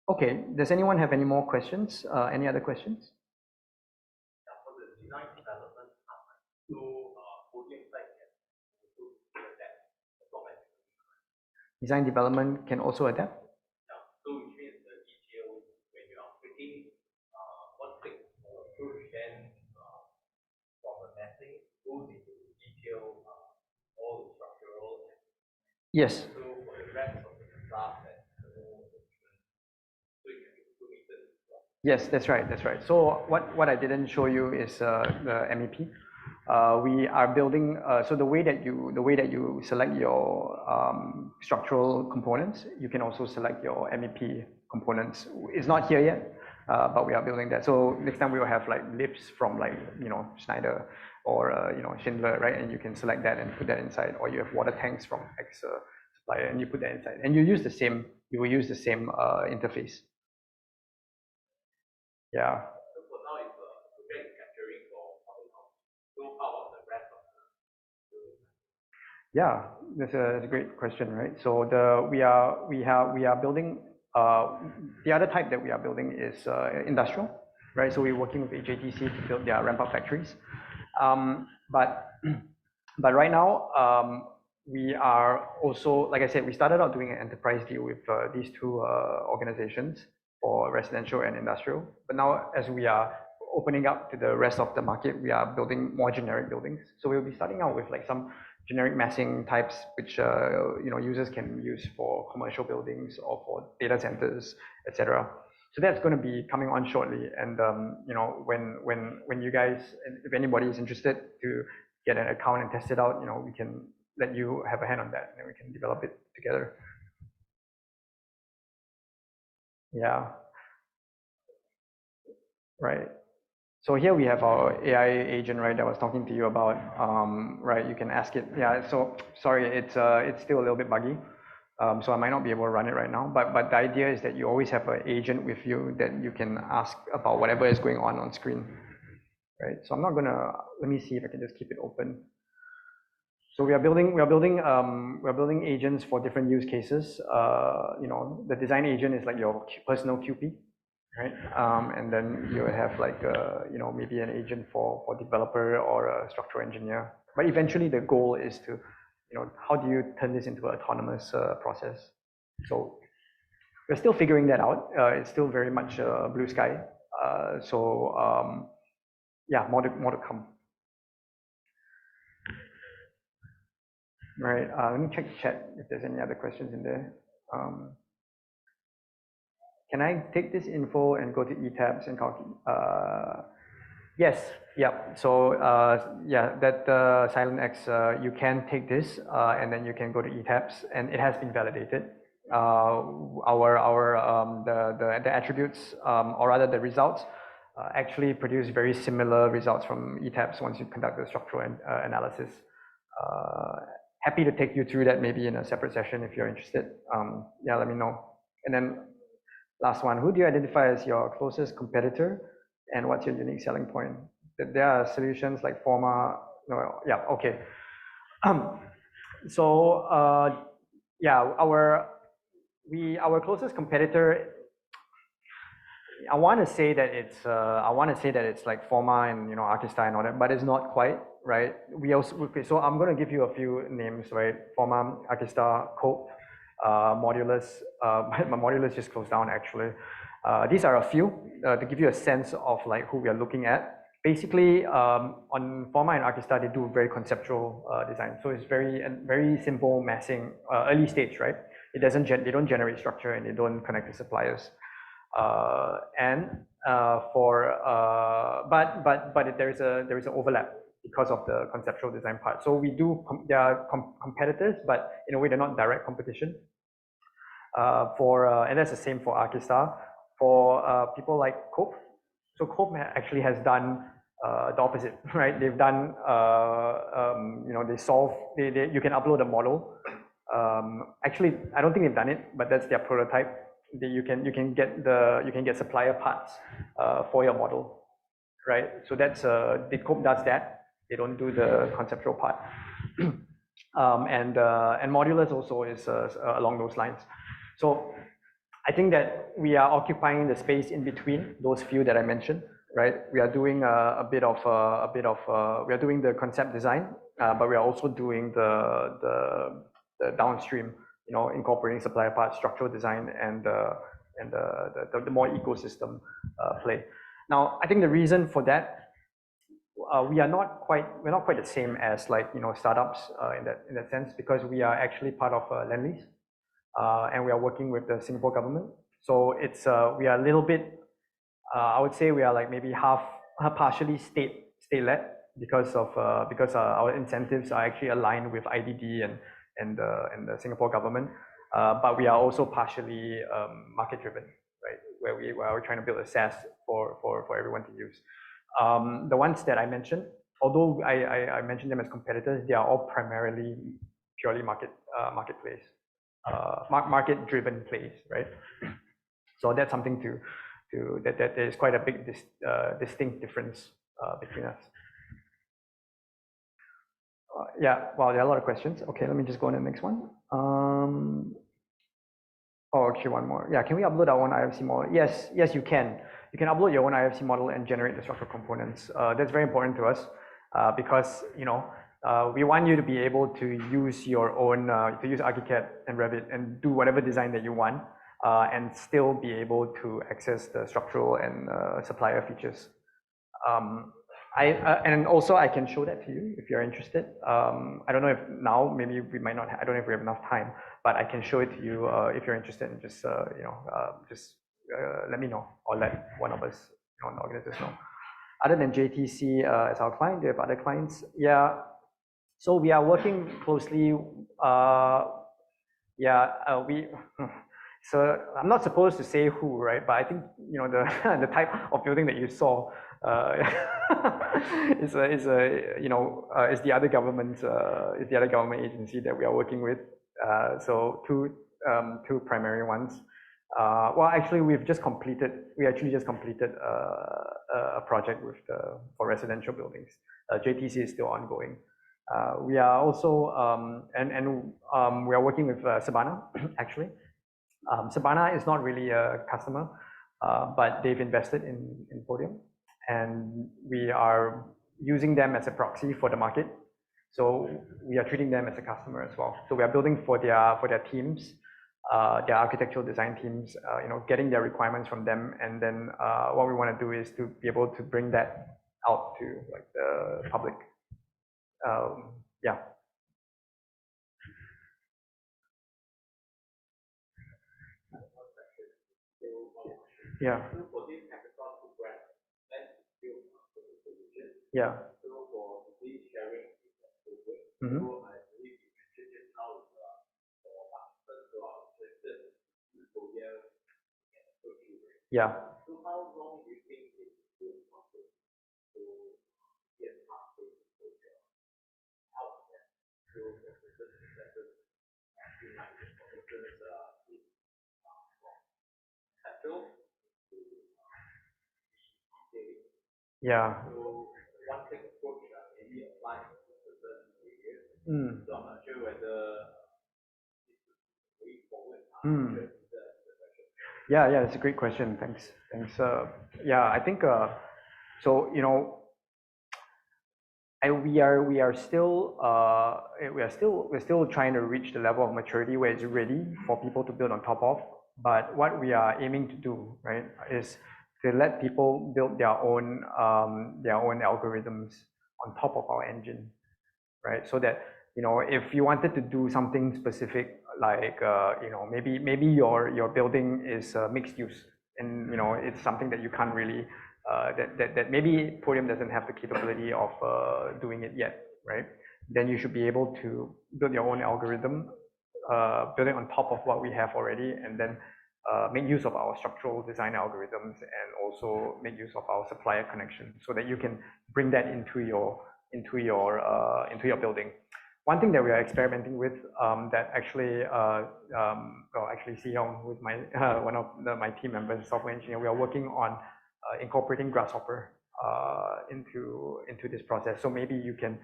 Speaker 1: Okay, does anyone have any more questions? Any other questions?
Speaker 3: For the design development, so Podium site can also adapt automatically.
Speaker 1: Design development can also adapt?
Speaker 3: Yeah, so which means the detail, when you are clicking one click approach, then from the mapping goes into the detail, all the structural.
Speaker 1: Yes.
Speaker 3: So for the rest of the class,
Speaker 1: yes, that's right. That's right. So what I didn't show you is the MEP. We are building. So the way that you select your structural components, you can also select your MEP components. It's not here yet, but we are building that. So next time we will have like lifts from like Schneider or Schindler, right? And you can select that and put that inside. Or you have water tanks from X supplier and you put that inside. And you will use the same interface. Yeah.
Speaker 3: So for now, it's project capturing for public house. So how about the rest of the building?
Speaker 1: Yeah, that's a great question, right? So we are building. The other type that we are building is industrial, right? So we're working with HATC to build their ramp-up factories. But right now, we are also, like I said, we started out doing an enterprise deal with these two organizations for residential and industrial. But now, as we are opening up to the rest of the market, we are building more generic buildings. So we'll be starting out with like some generic massing types, which users can use for commercial buildings or for data centers, etc. So that's going to be coming on shortly. And when you guys, if anybody is interested to get an account and test it out, we can let you have a hand on that, and we can develop it together. Yeah. Right. So here we have our AI agent, right, that I was talking to you about, right? You can ask it. Yeah. So sorry, it's still a little bit buggy. So I might not be able to run it right now, but the idea is that you always have an agent with you that you can ask about whatever is going on screen, right? So I'm not gonna, let me see if I can just keep it open. So we are building agents for different use cases. The design agent is like your personal QP, right? And then you have like maybe an agent for developer or a structural engineer. But eventually the goal is to, how do you turn this into an autonomous process? So we're still figuring that out. It's still very much blue sky. Yeah, more to come. Right. Let me check the chat if there's any other questions in there. Can I take this info and go to eTabs and calculate? Yes. Yeah. So yeah, that SilentX, you can take this and then you can go to eTabs, and it has been validated. The attributes, or rather the results, actually produce very similar results from eTabs once you conduct the structural analysis. Happy to take you through that maybe in a separate session if you're interested. Yeah, let me know. And then last one, who do you identify as your closest competitor and what's your unique selling point? There are solutions like Forma. No, yeah, okay. Yeah, our closest competitor, I want to say that it's like Forma and Archistar and all that, but it's not quite, right? So I'm going to give you a few names, right? Forma, Archistar, Cope, Modulus. My Modulus just closed down actually. These are a few to give you a sense of like who we are looking at. Basically, on Forma and Archistar, they do very conceptual design. So it's very simple massing, early stage, right? They don't generate structure and they don't connect to suppliers. But there is an overlap because of the conceptual design part. So there are competitors, but in a way they're not direct competition. And that's the same for Archistar. For people like Cope, so Cope actually has done the opposite, right? They've done you can upload a model. Actually, I don't think they've done it, but that's their prototype. You can get supplier parts for your model, right? So that's Cope does that. They don't do the conceptual part. And Modulus also is along those lines. So I think that we are occupying the space in between those few that I mentioned, right? We are doing we are doing the concept design, but we are also doing the downstream, incorporating supplier parts, structural design, and the more ecosystem play. Now, I think the reason for that, we're not quite the same as startups in that sense, because we are actually part of Lendlease. And we are working with the Singapore government. So it's we are a little bit, I would say we are like maybe partially state-led, because our incentives are actually aligned with IDD and the Singapore government. But we are also partially market-driven, right? Where we're trying to build a SaaS for everyone to use. The ones that I mentioned, although I mentioned them as competitors, they are all primarily purely marketplace. Market-driven plays, right? So that's something that there's quite a big distinct difference between us. Yeah, wow, there are a lot of questions. Okay, let me just go on to the next one. Oh, actually one more. Yeah, can we upload our own IFC model? Yes, you can. You can upload your own IFC model and generate the structural components. That's very important to us because we want you to be able to use your own, to use ArchiCAD and Revit and do whatever design that you want, and still be able to access the structural and supplier features. And also I can show that to you if you're interested. I don't know if now, maybe we might not, I don't know if we have enough time, but I can show it to you if you're interested, and just let me know, or let one of us on the organizers know. Other than JTC as our client, do you have other clients? Yeah. So we are working closely. So I'm not supposed to say who, right? But I think the type of building that you saw is the other government agency that we are working with. So two primary ones. Well, actually, we actually just completed a project for residential buildings. JTC is still ongoing. We are also we are working with Sabana actually. Sabana is not really a customer, but they've invested in Podium, and we are using them as a proxy for the market. So we are treating them as a customer as well. So we are building for their teams, their architectural design teams, getting their requirements from them, and then what we want to do is to be able to bring that out to the public. Yeah. Yeah.
Speaker 3: So for this hackathon program, let's build a solution.
Speaker 1: Yeah.
Speaker 3: So for this sharing project,
Speaker 1: Mm-hmm.
Speaker 3: so I believe you mentioned just now for participants who are interested in Podium and Podium.
Speaker 1: Yeah.
Speaker 3: So how long do you think it will take to get halfway to Podium? How can you consider
Speaker 1: Yeah.
Speaker 3: So one thing approach maybe apply to certain areas. So I'm not sure whether it's way forward.
Speaker 1: Yeah, it's a great question. Thanks. Yeah, I think so. We are still trying to reach the level of maturity where it's ready for people to build on top of. But what we are aiming to do, right, is to let people build their own algorithms on top of our engine, right? So that if you wanted to do something specific, like maybe your building is mixed use, and it's something that you can't really that maybe Podium doesn't have the capability of doing it yet, right? Then you should be able to build your own algorithm, build it on top of what we have already, and then make use of our structural design algorithms, and also make use of our supplier connection, so that you can bring that into your building. One thing that we are experimenting with that actually, actually Xiong, who is one of my team members, software engineer, we are working on incorporating Grasshopper into this process. So maybe you can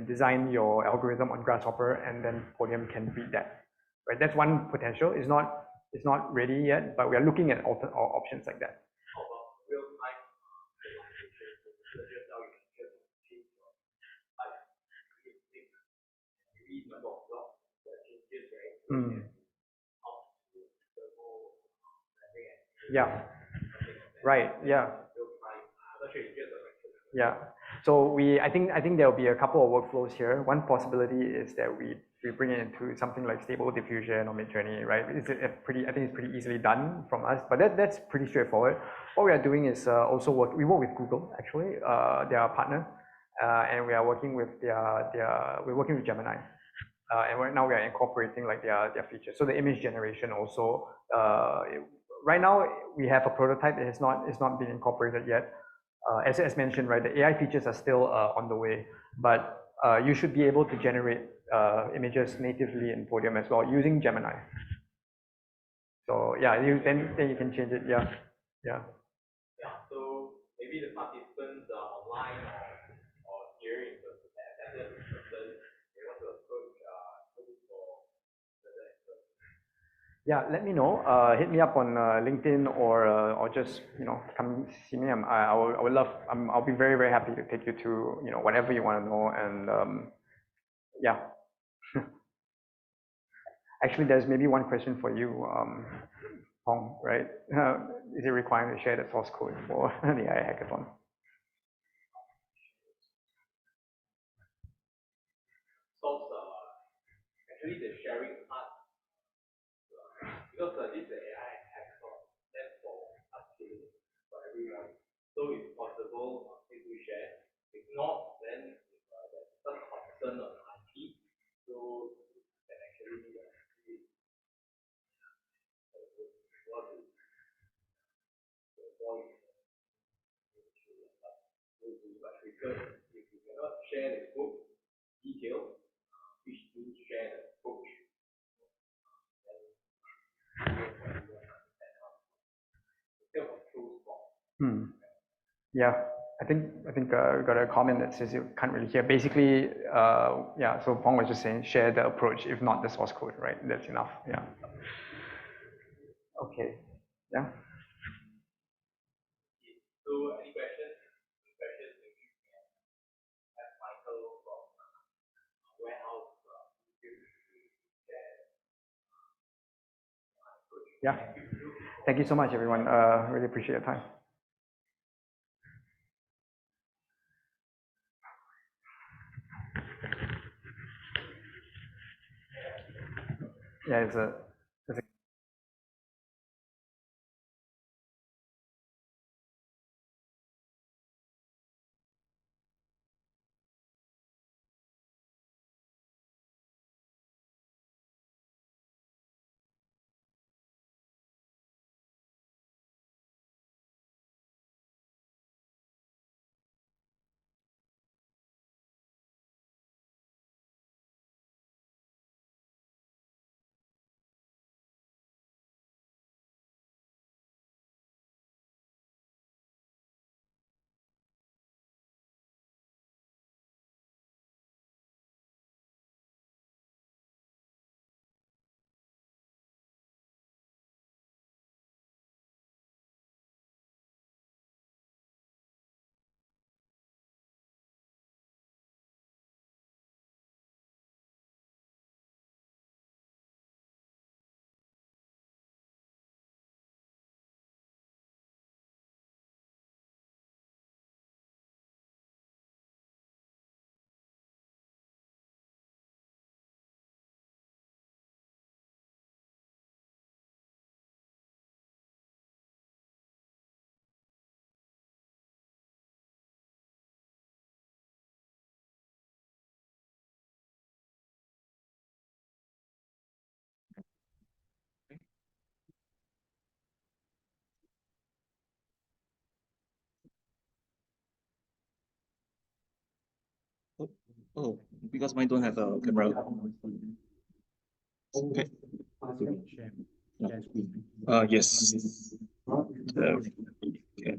Speaker 1: design your algorithm on Grasshopper, and then Podium can read that. Right, that's one potential. It's not it's not ready yet, but we are looking at options like that.
Speaker 3: How about real-time realization? Just how you can change your like read number of blocks that changes, right?
Speaker 1: Yeah. Right. Yeah. Yeah. So I think there will be a couple of workflows here. One possibility is that we bring it into something like Stable Diffusion or Midjourney, right? I think it's pretty easily done from us, but that's pretty straightforward. What we are doing is we work with Google actually, they are our partner, and we are working with we're working with Gemini. And right now we are incorporating like their features. So the image generation also, right now we have a prototype. It's not been incorporated yet. As mentioned, right, the AI features are still on the way, but you should be able to generate images natively in Podium as well using Gemini. So yeah, then you can change it. Yeah.
Speaker 3: So maybe the participants are online or here in the person, they want to approach for further expert.
Speaker 1: Yeah, let me know. Hit me up on LinkedIn or just come see me. I'll be very happy to take you to whatever you want to know. And yeah. Actually, there's maybe one question for you, Wong, right? Is it required to share the source code for the AI Hackathon?
Speaker 3: Actually the sharing part, because this is AI Hackathon, that's for upskilling for everyone. So if possible, if we share. If not, then there's some concern on IP, so you can actually if you cannot share the code details, which do share the code.
Speaker 1: Yeah, I think we got a comment that says you can't really hear. Basically, yeah. So Wong was just saying share the approach, if not the source code, right? That's enough. Yeah. Okay. Yeah.
Speaker 3: So any questions? Maybe you can ask Michael from warehouse.
Speaker 1: Yeah. Thank you so much, everyone. Really appreciate your time. Yeah, it's a
Speaker 4: Oh, because mine don't have a camera. Okay. Yes. Okay.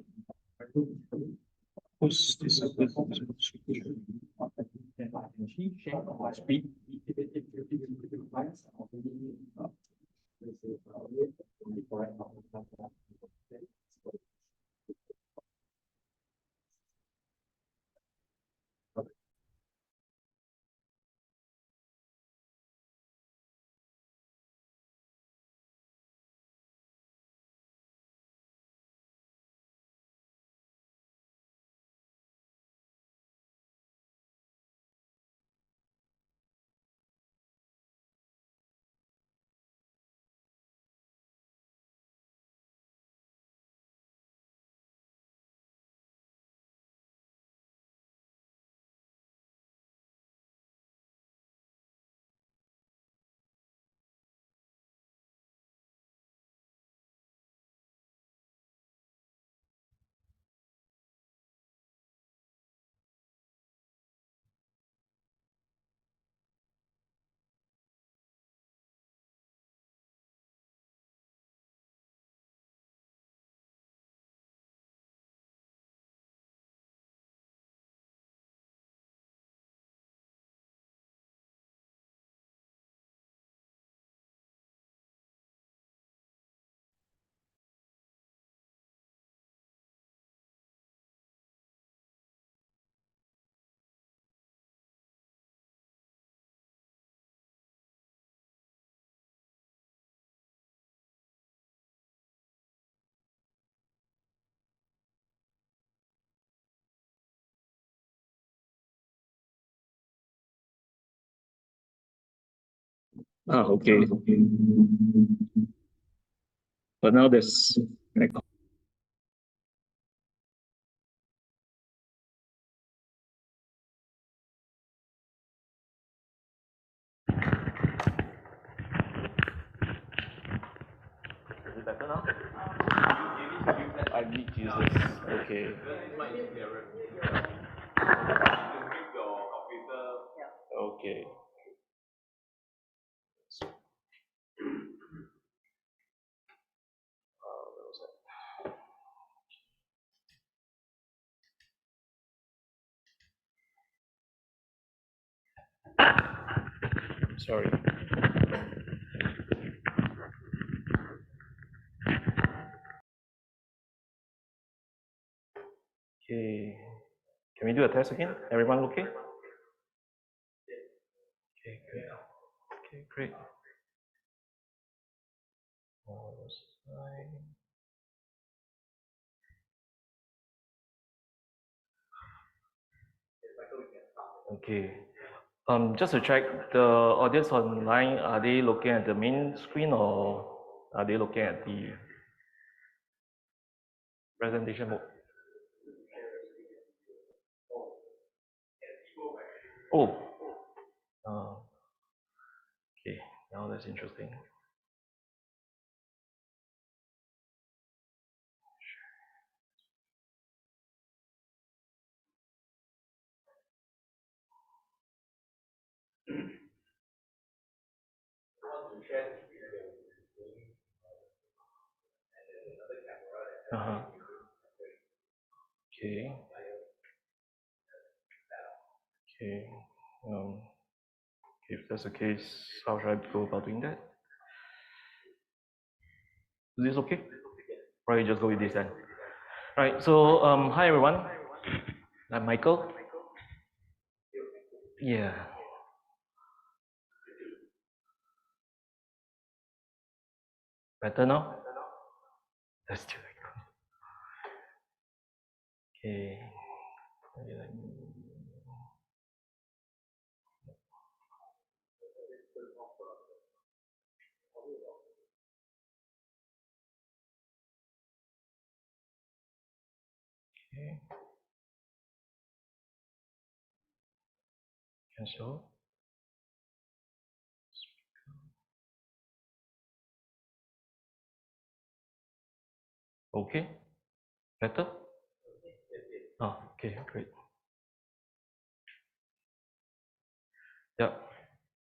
Speaker 4: What's this? Speed. Okay. But now there's
Speaker 5: Is it better now? I need to use this. Okay. Okay. Where was that? Sorry. Okay. Can we do a test again? Everyone okay? Okay, great. Okay, great. Okay. Just to check, the audience online, are they looking at the main screen or are they looking at the presentation mode? Oh. Okay, now that's interesting. Okay. Okay. If that's the case, how should I go about doing that? Is this okay? Probably just go with this then. Right. So hi everyone. I'm Michael. Yeah. Better now? Let's do it. Okay. Okay. Cancel. Okay. Better? Oh, okay, great. Yeah.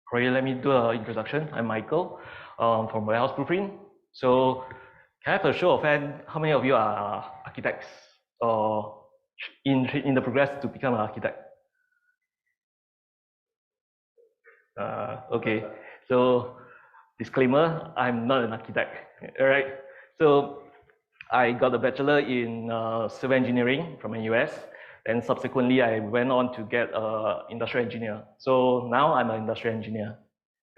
Speaker 5: Probably let me do an introduction. I'm Michael from Warehouse Blueprint. So can I have a show of hands? How many of you are architects or in the progress to become an architect? Okay. So disclaimer, I'm not an architect. All right. So I got a bachelor in civil engineering from the US. And subsequently, I went on to get an industrial engineer. So now I'm an industrial engineer,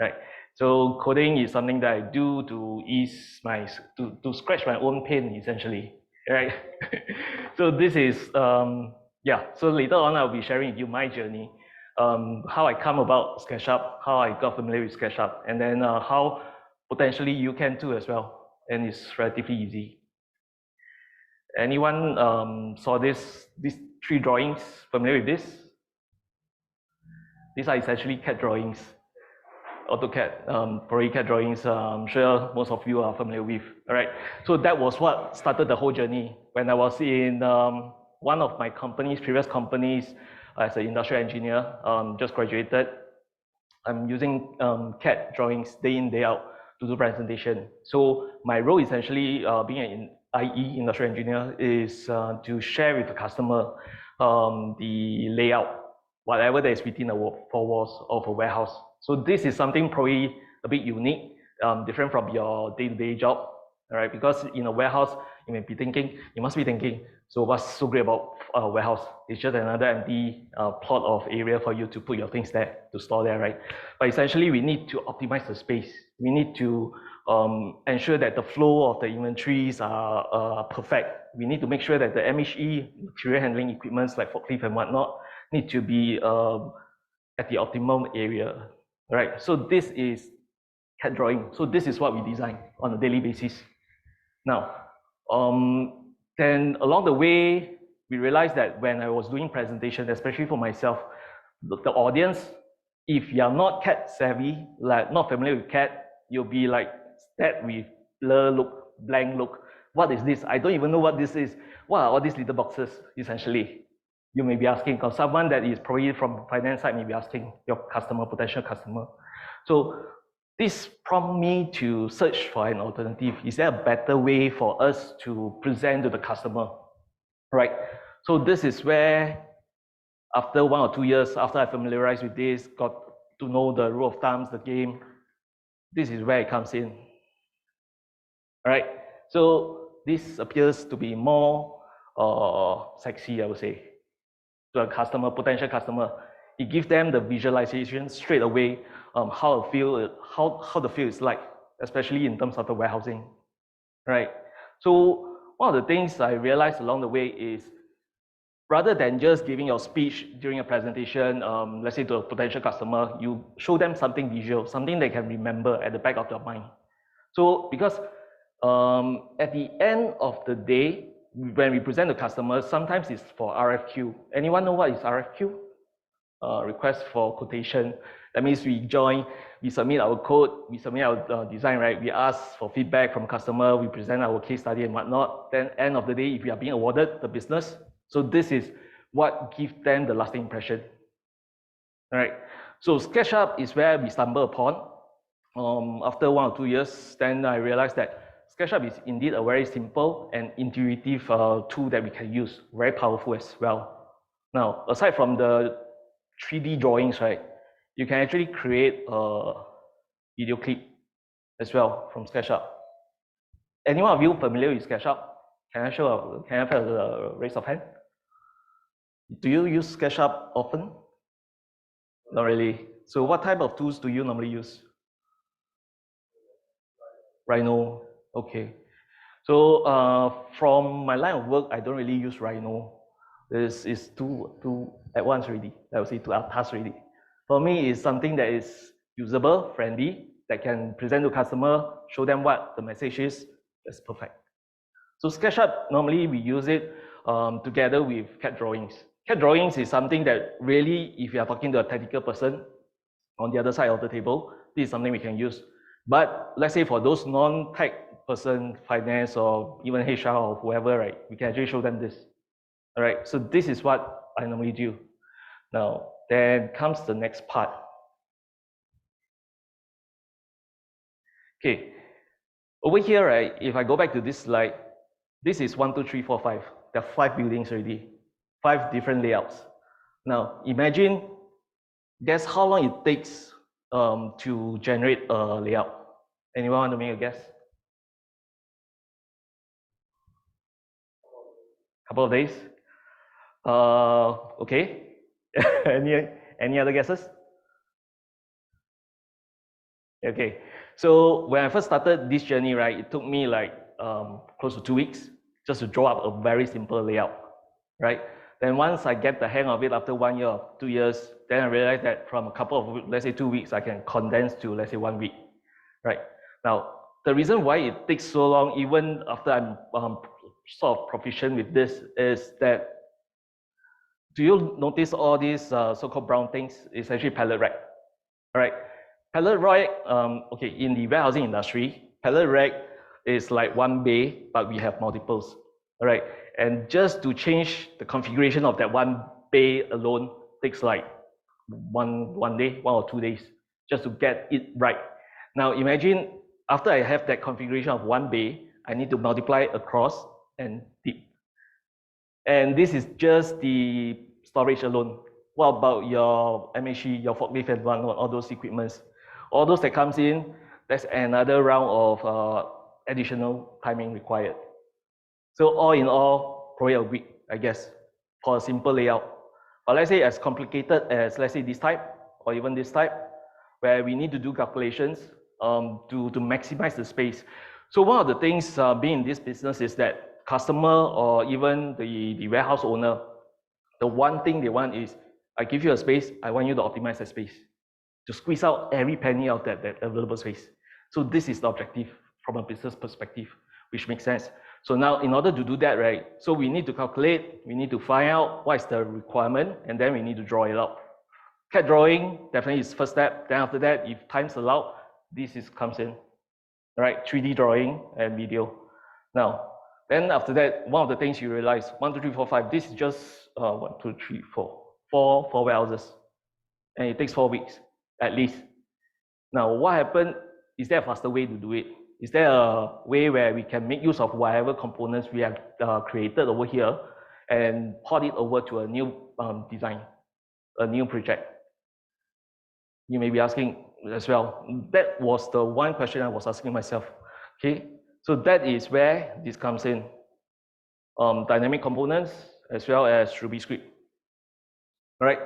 Speaker 5: right? So coding is something that I do to ease my, to scratch my own pain, essentially, right? So this is, yeah. So later on, I'll be sharing with you my journey, how I come about Sketchup, how I got familiar with Sketchup, and then how potentially you can too as well. And it's relatively easy. Anyone saw these three drawings? Familiar with this? These are essentially CAD drawings, AutoCAD, probably CAD drawings. I'm sure most of you are familiar with. All right. So that was what started the whole journey. When I was in one of my companies, previous companies, as an industrial engineer, just graduated. I'm using CAD drawings day in, day out to do presentation. So my role essentially, being an IE, industrial engineer, is to share with the customer the layout, whatever that is within the four walls of a warehouse. So this is something probably a bit unique, different from your day-to-day job, all right? Because in a warehouse, you may be thinking, you must be thinking, so what's so great about a warehouse? It's just another empty plot of area for you to put your things there, to store there, right? But essentially, we need to optimize the space. We need to ensure that the flow of the inventories are perfect. We need to make sure that the MHE, material handling equipments like forklift and whatnot, need to be at the optimum area, right? So this is CAD drawing. So this is what we design on a daily basis. Now, then along the way, we realized that when I was doing presentation, especially for myself, the audience, if you're not CAD savvy, like not familiar with CAD, you'll be like stared with blur look, blank look. What is this? I don't even know what this is. What are all these little boxes, essentially? You may be asking, because someone that is probably from finance side may be asking your customer, potential customer. So this prompted me to search for an alternative. Is there a better way for us to present to the customer, right? So this is where, after 1 or 2 years, after I familiarized with this, got to know the rule of thumbs, the game, this is where it comes in. All right, so this appears to be more sexy, I would say, to a customer, potential customer. It gives them the visualization straight away, how the field is like, especially in terms of the warehousing, right? So one of the things I realized along the way is, rather than just giving your speech during a presentation, let's say to a potential customer, you show them something visual, something they can remember at the back of their mind. So because at the end of the day, when we present to customers, sometimes it's for RFQ. Anyone know what is RFQ? Request for quotation. That means we submit our code, we submit our design, right? We ask for feedback from customer, we present our case study and whatnot. Then end of the day, if we are being awarded the business, so this is what gives them the lasting impression. All right. So Sketchup is where we stumble upon. After 1 or 2 years, then I realized that Sketchup is indeed a very simple and intuitive tool that we can use, very powerful as well. Now, aside from the 3D drawings, right, you can actually create a video clip as well from Sketchup. Anyone of you familiar with Sketchup? Can I have a raise of hand? Do you use Sketchup often? Not really. So what type of tools do you normally use? Rhino, okay. So from my line of work, I don't really use Rhino. This is too advanced already. I would say too atas already. For me, it's something that is usable, friendly, that can present to customer, show them what the message is. That's perfect. So Sketchup, normally we use it together with CAD drawings. CAD drawings is something that really, if you are talking to a technical person on the other side of the table, this is something we can use. But let's say for those non-tech person, finance or even HR or whoever, right, we can actually show them this. All right, so this is what I normally do. Now, then comes the next part. Okay, over here, right, if I go back to this slide, this is 1, 2, 3, 4, 5. There are 5 buildings already, 5 different layouts. Now, imagine, guess how long it takes to generate a layout. Anyone want to make a guess? Couple of days. Okay. any other guesses? Okay. So when I first started this journey, right, it took me like close to 2 weeks just to draw up a very simple layout, right? Then once I get the hang of it after 1 year or 2 years, then I realized that from a couple of, let's say 2 weeks, I can condense to, let's say 1 week, right? Now, the reason why it takes so long, even after I'm sort of proficient with this, is that, do you notice all these so-called brown things? It's actually pallet rack, all right? Pallet rack, okay, in the warehousing industry, pallet rack is like one bay, but we have multiples, all right? And just to change the configuration of that one bay alone takes like one day, 1 or 2 days, just to get it right. Now imagine after I have that configuration of one bay, I need to multiply across and deep. And this is just the storage alone. What about your MHE, your forklift and whatnot, all those equipments? All those that comes in, that's another round of additional timing required. So all in all, probably a week, I guess, for a simple layout. But let's say as complicated as, let's say this type, or even this type, where we need to do calculations to maximize the space. So one of the things being in this business is that customer or even the warehouse owner, the one thing they want is, I give you a space, I want you to optimize that space, to squeeze out every penny of that available space. So this is the objective from a business perspective, which makes sense. So now in order to do that, right, so we need to calculate, we need to find out what is the requirement, and then we need to draw it out. CAD drawing definitely is first step. Then after that, if time's allowed, comes in, right? 3D drawing and video. Now, then after that, one of the things you realize, 1, 2, 3, 4, 5, this is just 1, 2, 3, 4, four warehouses. And it takes 4 weeks, at least. Now, what happened? Is there a faster way to do it? Is there a way where we can make use of whatever components we have created over here and port it over to a new design, a new project? You may be asking as well. That was the one question I was asking myself. Okay, so that is where this comes in. Dynamic components as well as Ruby script. All right.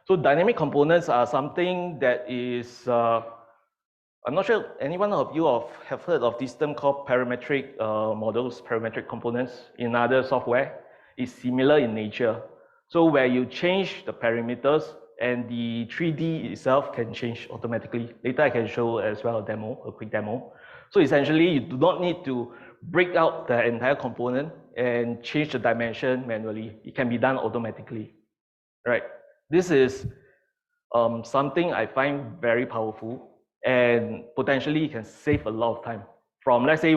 Speaker 5: So dynamic components are something that is, I'm not sure any one of you have heard of this term called parametric models, parametric components in other software. It's similar in nature. So where you change the parameters and the 3D itself can change automatically. Later I can show as well a quick demo. So essentially you do not need to break out the entire component and change the dimension manually. It can be done automatically, right? This is something I find very powerful, and potentially it can save a lot of time. From, let's say,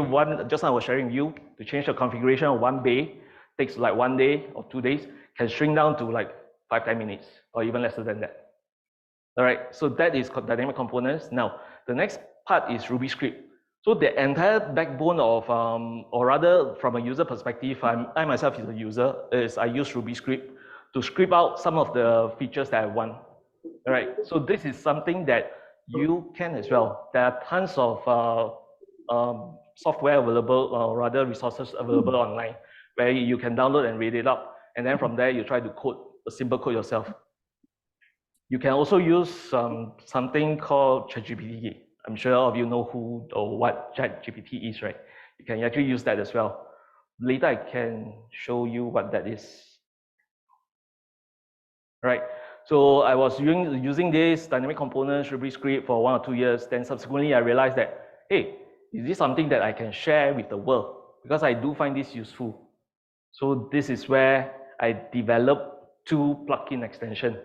Speaker 5: just now I was sharing with you, to change the configuration of one bay takes like 1 day or 2 days, can shrink down to like 5-10 minutes or even lesser than that. All right, so that is dynamic components. Now, the next part is Ruby script. So the entire backbone of, or rather from a user perspective, I myself is a user, is I use Ruby script to script out some of the features that I want. All right, so this is something that you can as well. There are tons of software available, or rather resources available online, where you can download and read it up. And then from there, you try to code a simple code yourself. You can also use something called ChatGPT. I'm sure all of you know who or what ChatGPT is, right? You can actually use that as well. Later, I can show you what that is. Right. So I was using this dynamic components Ruby script for 1 or 2 years. Then subsequently, I realized that, hey, is this something that I can share with the world? Because I do find this useful. So this is where I developed 2 plugin extensions.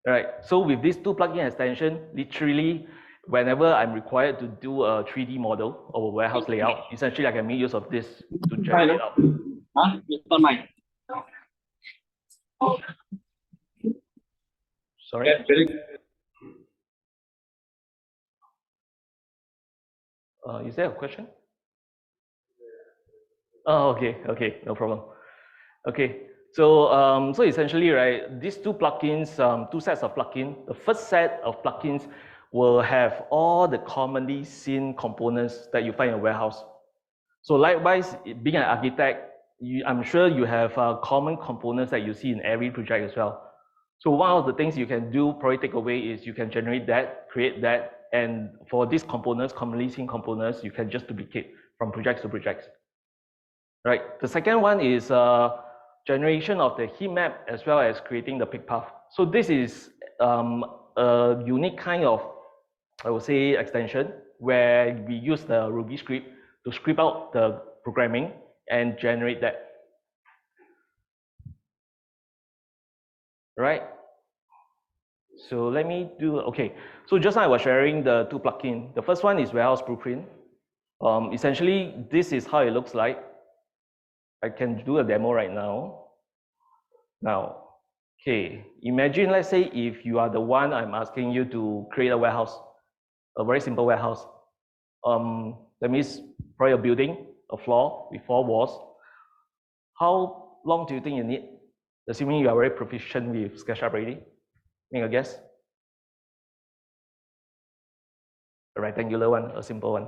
Speaker 5: Right. So with these 2 plugin extensions, literally, whenever I'm required to do a 3D model or a warehouse layout, essentially I can make use of this to generate out. Sorry. Is there a question? Oh, okay, no problem. Okay, so so essentially, right, these 2 plugins, 2 sets of plugins. The first set of plugins will have all the commonly seen components that you find in a warehouse. So likewise, being an architect, I'm sure you have common components that you see in every project as well. So one of the things you can do, probably take away, is you can generate that, create that, and for these components, commonly seen components, you can just duplicate from projects to projects. Right. The second one is generation of the heat map as well as creating the pick path. So this is a unique kind of, I would say, extension where we use the Ruby script to script out the programming and generate that. Right. So let me do, okay. So just now I was sharing the 2 plugins. The first one is Warehouse Blueprint. Essentially, this is how it looks like. I can do a demo right now. Now, okay, imagine, let's say, if you are the one I'm asking you to create a warehouse, a very simple warehouse. That means probably a building, a floor with 4 walls. How long do you think you need? Assuming you are very proficient with Sketchup already. Make a guess. A rectangular one, a simple one.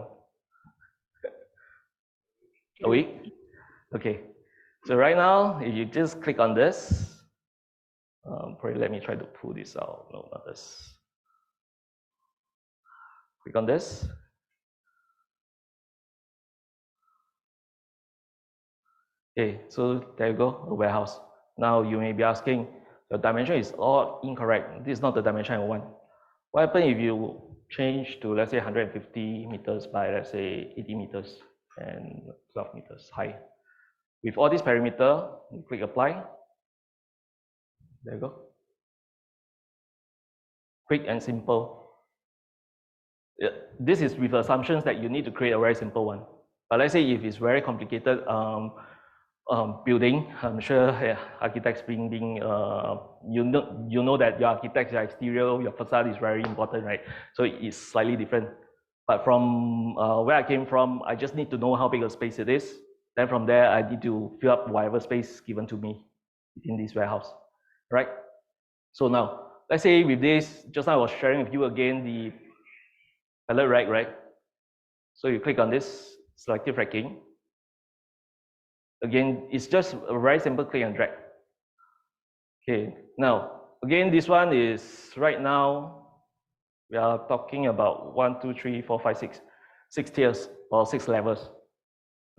Speaker 5: A week? Okay. So right now, if you just click on this, probably let me try to pull this out. No, not this. Click on this. Okay, so there you go, a warehouse. Now you may be asking, the dimension is all incorrect. This is not the dimension I want. What happens if you change to, let's say, 150 meters by, let's say, 80 meters and 12 meters high. With all these parameter, you click apply. There you go. Quick and simple. This is with assumptions that you need to create a very simple one. But let's say if it's very complicated building, I'm sure architects being you know that your architect's your exterior, your facade is very important, right? So it's slightly different. But from where I came from, I just need to know how big a space it is. Then from there, I need to fill up whatever space given to me in this warehouse, right? So now, let's say with this, just now I was sharing with you again the pallet rack, right? So you click on this selective racking. Again, it's just a very simple click and drag. Okay, now, again, this one is right now, we are talking about 1, 2, 3, 4, 5, 6 tiers or 6 levels.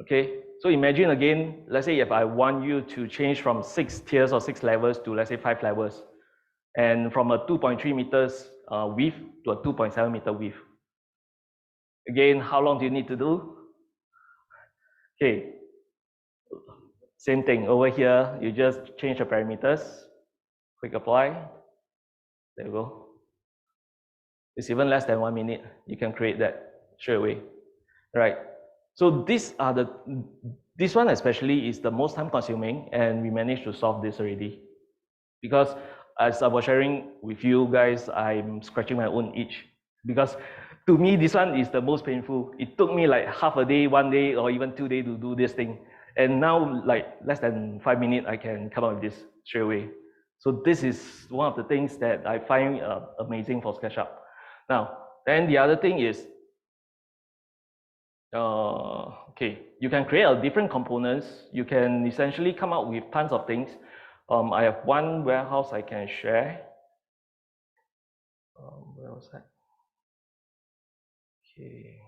Speaker 5: Okay, so imagine again, let's say if I want you to change from 6 tiers or 6 levels to, let's say, 5 levels, and from a 2.3 meters width to a 2.7 meter width. Again, how long do you need to do? Okay, same thing over here, you just change the parameters, click apply, there you go. It's even less than 1 minute, you can create that straight away, right? So this one especially is the most time consuming, and we managed to solve this already. Because as I was sharing with you guys, I'm scratching my own itch. Because to me, this one is the most painful. It took me like half a day, 1 day, or even 2 days to do this thing. And now, like less than 5 minutes, I can come up with this straight away. So this is one of the things that I find amazing for Sketchup. Now, then the other thing is, okay, you can create a different components. You can essentially come up with tons of things. I have one warehouse I can share. Where was that? Okay.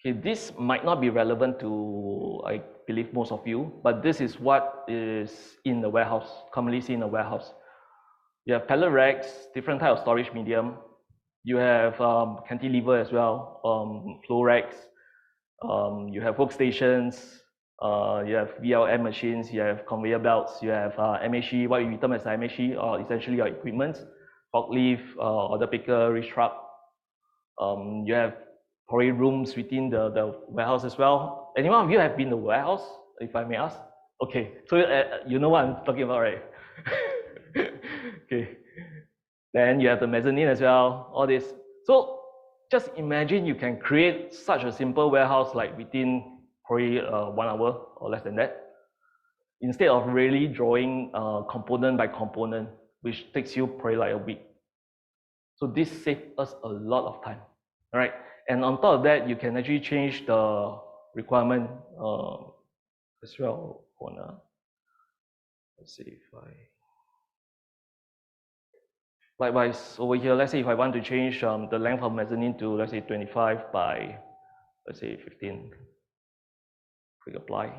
Speaker 5: Okay, this might not be relevant to, I believe, most of you, but this is what is in the warehouse, commonly seen in a warehouse. You have pallet racks, different type of storage medium. You have cantilever as well, flow racks. You have workstations. You have VLM machines. You have conveyor belts. You have MHE, what we term as MHE, or essentially your equipment, forklift, order picker, reach truck. You have probably rooms within the warehouse as well. Anyone of you have been to the warehouse, if I may ask? Okay, so you know what I'm talking about, right? Okay. Then you have the mezzanine as well, all this. So just imagine you can create such a simple warehouse like within probably 1 hour or less than that, instead of really drawing component by component, which takes you probably like a week. So this saves us a lot of time, all right? And on top of that, you can actually change the requirement as well. Let's see if likewise over here, let's say if I want to change the length of mezzanine to, let's say, 25 by, let's say, 15, click apply.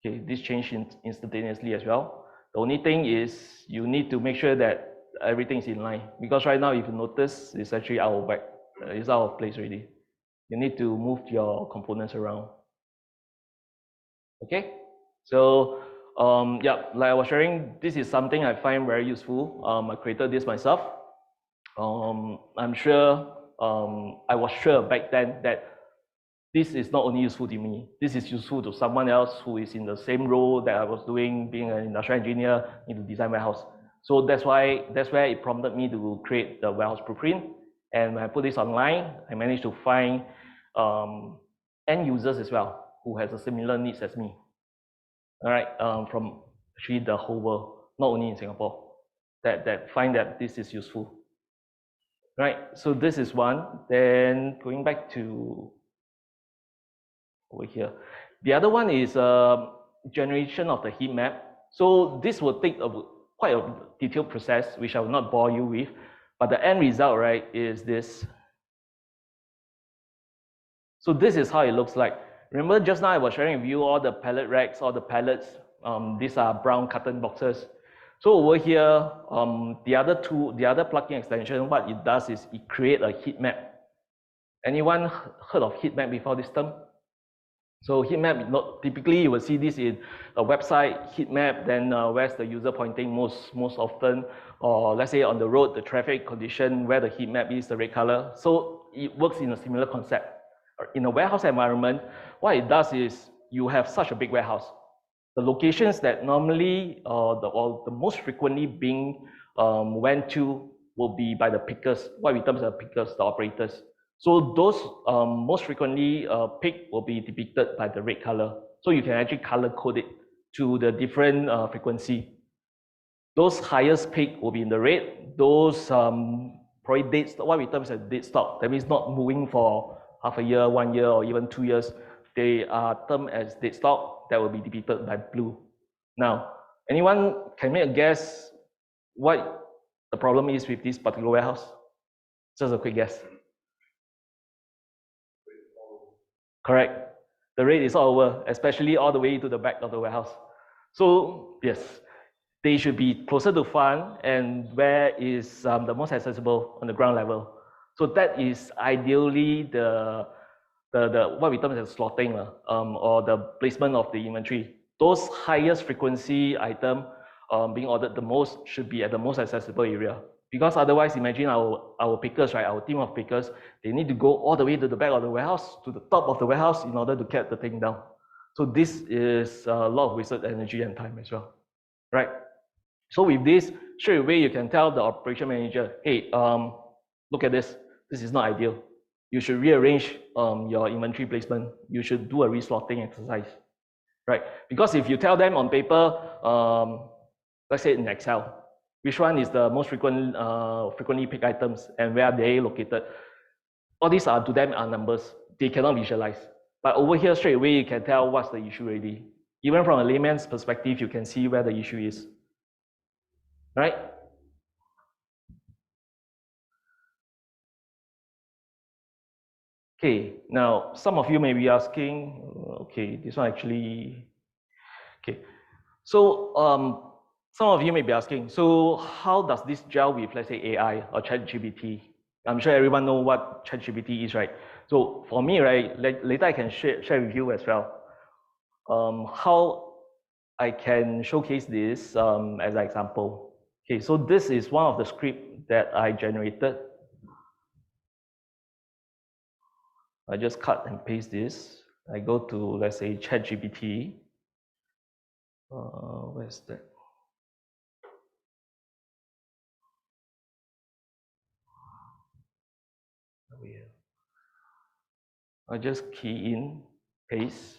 Speaker 5: Okay, this changed instantaneously as well. The only thing is you need to make sure that everything is in line, because right now, if you notice, it's actually out of whack. It's out of place already. You need to move your components around. Okay, so yeah, like I was sharing, this is something I find very useful. I created this myself. I'm sure, I was sure back then that this is not only useful to me, this is useful to someone else who is in the same role that I was doing, being an industrial engineer, in the design warehouse. So that's where it prompted me to create the warehouse blueprint. And when I put this online, I managed to find end users as well, who has a similar needs as me. All right, from actually the whole world, not only in Singapore, that find that this is useful. Right, so this is one. Then going back to over here, the other one is generation of the heat map. So this will take quite a detailed process, which I will not bore you with, but the end result, right, is this. So this is how it looks like. Remember just now I was sharing with you all the pallet racks, all the pallets, These are brown carton boxes. So over here, the other plugin extension, what it does is it creates a heat map. Anyone heard of heat map before this term? So heat map, typically you will see this in a website heat map, then where's the user pointing most often, or let's say on the road, the traffic condition, where the heat map is, the red color. So it works in a similar concept. In a warehouse environment, what it does is you have such a big warehouse. The locations that normally or the most frequently being went to will be by the pickers. What we term as pickers, the operators. So those most frequently pick will be depicted by the red color. So you can actually color code it to the different frequency. Those highest peak will be in the red. Those probably dates, what we term as dead stock. That means not moving for half a year, 1 year, or even 2 years. They are termed as dead stock. That will be depicted by blue. Now, anyone can make a guess what the problem is with this particular warehouse? Just a quick guess. Correct. The rate is all over, especially all the way to the back of the warehouse. So yes, they should be closer to front and where is the most accessible on the ground level. So that is ideally the what we term as slotting or the placement of the inventory. Those highest frequency item being ordered the most should be at the most accessible area. Because otherwise, imagine our pickers, right? Our team of pickers, they need to go all the way to the back of the warehouse, to the top of the warehouse in order to get the thing down. So this is a lot of wasted energy and time as well, right? So with this, straight away you can tell the operation manager, hey, look at this. This is not ideal. You should rearrange your inventory placement. You should do a reslotting exercise, right? Because if you tell them on paper, let's say in Excel, which one is the most frequently picked items and where are they located? All these are to them are numbers. They cannot visualize. But over here, straight away, you can tell what's the issue already. Even from a layman's perspective, you can see where the issue is, right? Okay, now some of you may be asking, okay, this one actually, okay. So some of you may be asking, so how does this gel with, let's say, AI or ChatGPT? I'm sure everyone knows what ChatGPT is, right? So for me, right, later I can share with you as well how I can showcase this as an example. Okay, so this is one of the script that I generated. I just cut and paste this. I go to, let's say, ChatGPT. Where's that? I just key in, paste.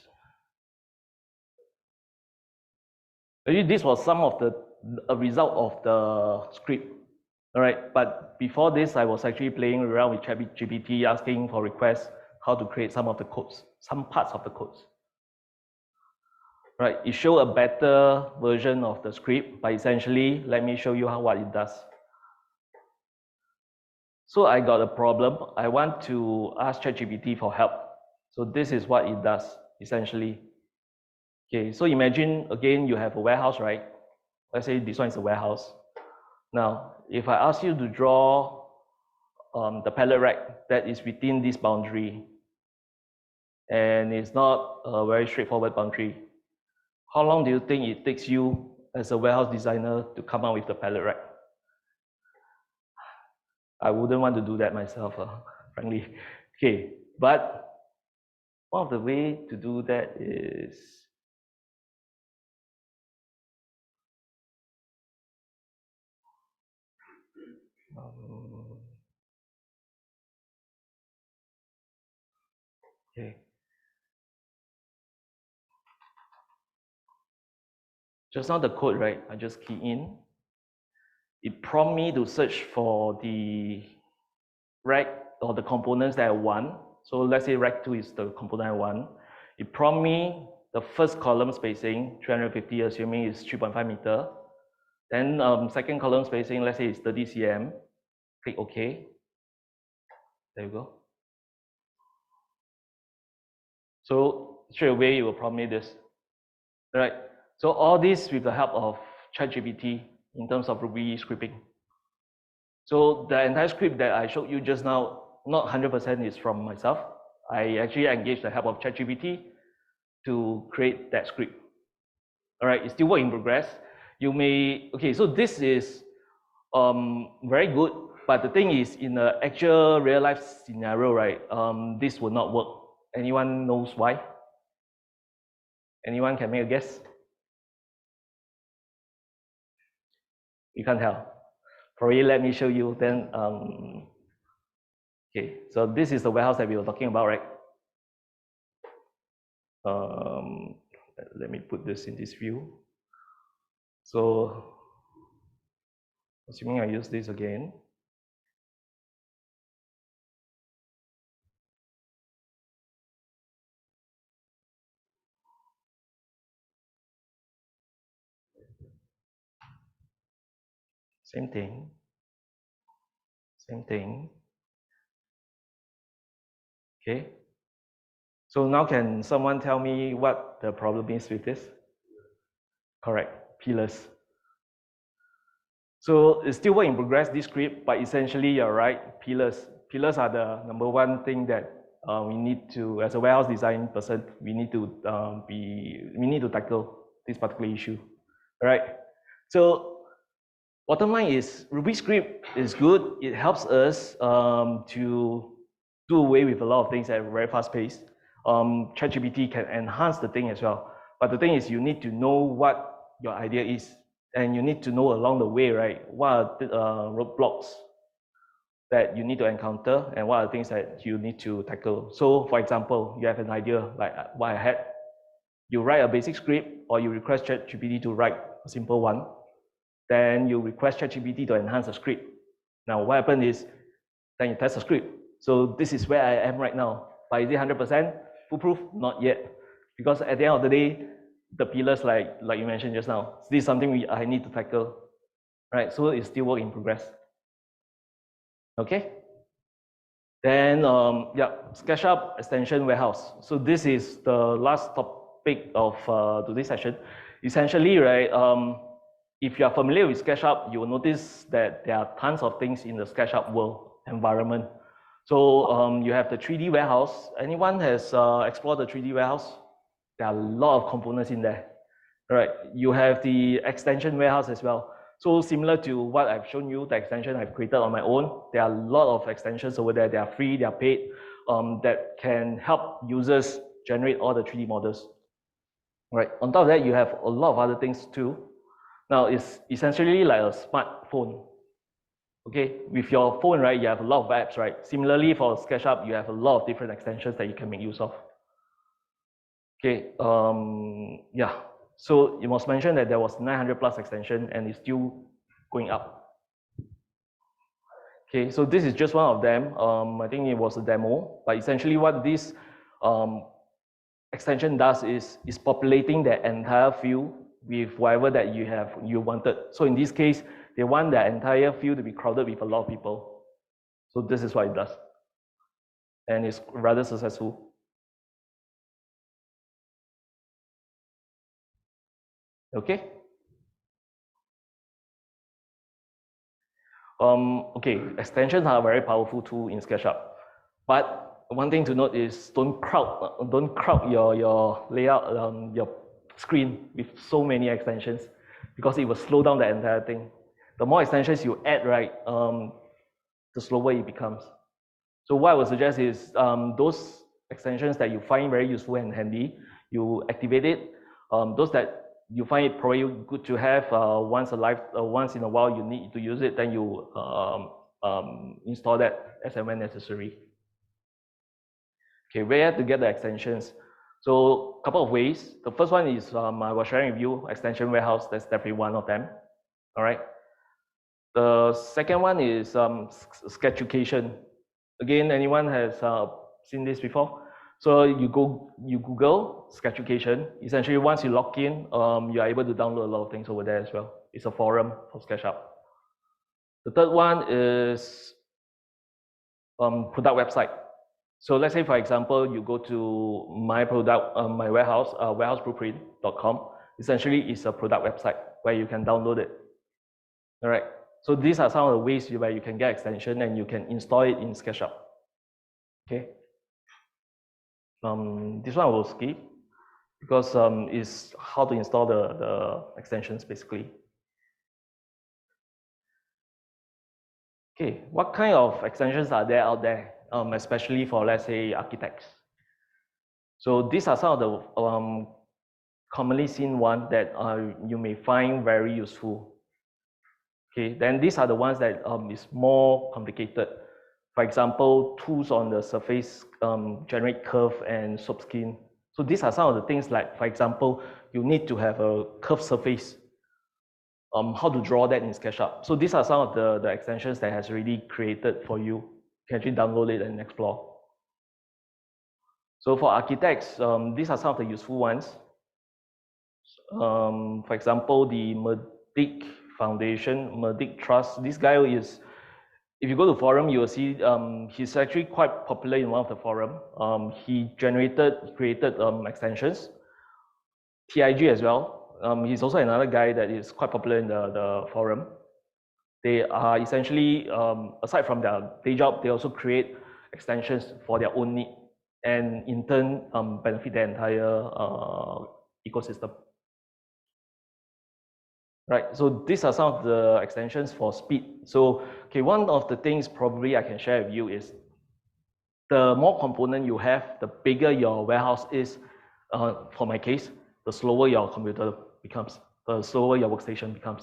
Speaker 5: Actually, this was some of a result of the script. All right, but before this, I was actually playing around with ChatGPT, asking for requests how to create some of the codes, some parts of the codes. Right, it shows a better version of the script, but essentially, let me show you what it does. So I got a problem. I want to ask ChatGPT for help. So this is what it does, essentially. Okay, so imagine, again, you have a warehouse, right? Let's say this one is a warehouse. Now, if I ask you to draw the pallet rack that is within this boundary, and it's not a very straightforward boundary, how long do you think it takes you as a warehouse designer to come up with the pallet rack? I wouldn't want to do that myself, frankly. Okay, but one of the ways to do that is okay. Just now the code, right? I just key in. It prompts me to search for the rack or the components that I want. So let's say rack 2 is the component I want. It prompts me the first column spacing, 350, assuming it's 3.5 meter. Then second column spacing, let's say it's 30 cm. Click OK. There you go. So straight away, it will prompt me this. All right. So all this with the help of ChatGPT in terms of Ruby scripting. So the entire script that I showed you just now, not 100% is from myself. I actually engaged the help of ChatGPT to create that script. All right, it's still work in progress. You may, okay, so this is very good, but the thing is, in the actual real life scenario, right, this will not work. Anyone knows why? Anyone can make a guess? You can't tell. Probably let me show you then. Okay, so this is the warehouse that we were talking about, right? Let me put this in this view. So, assuming I use this again. Same thing. Same thing. Okay. So now can someone tell me what the problem is with this? Correct, pillars. So it's still work in progress, this script, but essentially you're right, pillars. Pillars are the number one thing that we need to, as a warehouse design person, we need to tackle this particular issue. All right. So bottom line is Ruby script is good. It helps us to do away with a lot of things at a very fast pace. ChatGPT can enhance the thing as well. But the thing is, you need to know what your idea is, and you need to know along the way, right, what are the roadblocks that you need to encounter, and what are the things that you need to tackle. So, for example, you have an idea like what I had. You write a basic script, or you request ChatGPT to write a simple one. Then you request ChatGPT to enhance the script. Now, what happened is, then you test the script. So this is where I am right now. But is it 100% foolproof? Not yet. Because at the end of the day, the pillars, like you mentioned just now, this is something I need to tackle. Right? So it's still work in progress. Okay? Then, yeah, Sketchup extension warehouse. So this is the last topic of today's session. Essentially, right, if you are familiar with Sketchup, you will notice that there are tons of things in the Sketchup world environment. So you have the 3D warehouse. Anyone has explored the 3D warehouse? There are a lot of components in there. Right? You have the extension warehouse as well. So similar to what I've shown you, the extension I've created on my own, there are a lot of extensions over there. They are free, they are paid, that can help users generate all the 3D models. Right? On top of that, you have a lot of other things too. Now, it's essentially like a smartphone. Okay, with your phone, right, you have a lot of apps, right? Similarly, for Sketchup, you have a lot of different extensions that you can make use of. Okay, yeah. So it was mentioned that there was 900 plus extension and it's still going up. Okay, so this is just one of them. I think it was a demo, but essentially what this extension does is populating the entire field with whatever that you wanted. So in this case, they want the entire field to be crowded with a lot of people. So this is what it does. And it's rather successful. Okay. Okay, extensions are a very powerful tool in Sketchup. But one thing to note is don't crowd your layout, your screen with so many extensions, because it will slow down the entire thing. The more extensions you add, right, the slower it becomes. So what I would suggest is those extensions that you find very useful and handy, you activate it. Those that you find it probably good to have once in a while you need to use it, then you install that as and when necessary. Okay, where to get the extensions? So a couple of ways. The first one is I was sharing with you extension warehouse. That's definitely one of them. All right. The second one is Sketchucation. Again, anyone has seen this before? So you Google Sketchucation. Essentially, once you log in, you are able to download a lot of things over there as well. It's a forum for Sketchup. The third one is product website. So let's say, for example, you go to my product, my warehouse, warehouseblueprint.com. essentially is a product website where you can download it. All right. So these are some of the ways where you can get extension and you can install it in Sketchup. Okay. This one I will skip because it's how to install the extensions basically. Okay, what kind of extensions are there out there, especially for, let's say, architects? So these are some of the commonly seen ones that you may find very useful. Okay, then these are the ones that is more complicated. For example, tools on the surface generate curve and slope skin. So these are some of the things like, for example, you need to have a curved surface. How to draw that in Sketchup. So these are some of the extensions that has already created for you. You can actually download it and explore. So for architects, these are some of the useful ones. For example, the Merdic Foundation, Merdic Trust. This guy is, if you go to forum, you will see he's actually quite popular in one of the forum. He created extensions, TIG as well. He's also another guy that is quite popular in the forum. They are essentially, aside from their day job, they also create extensions for their own need and in turn benefit the entire ecosystem. Right, so these are some of the extensions for speed. So, okay, one of the things probably I can share with you is the more component you have, the bigger your warehouse is. For my case, the slower your computer becomes, the slower your workstation becomes.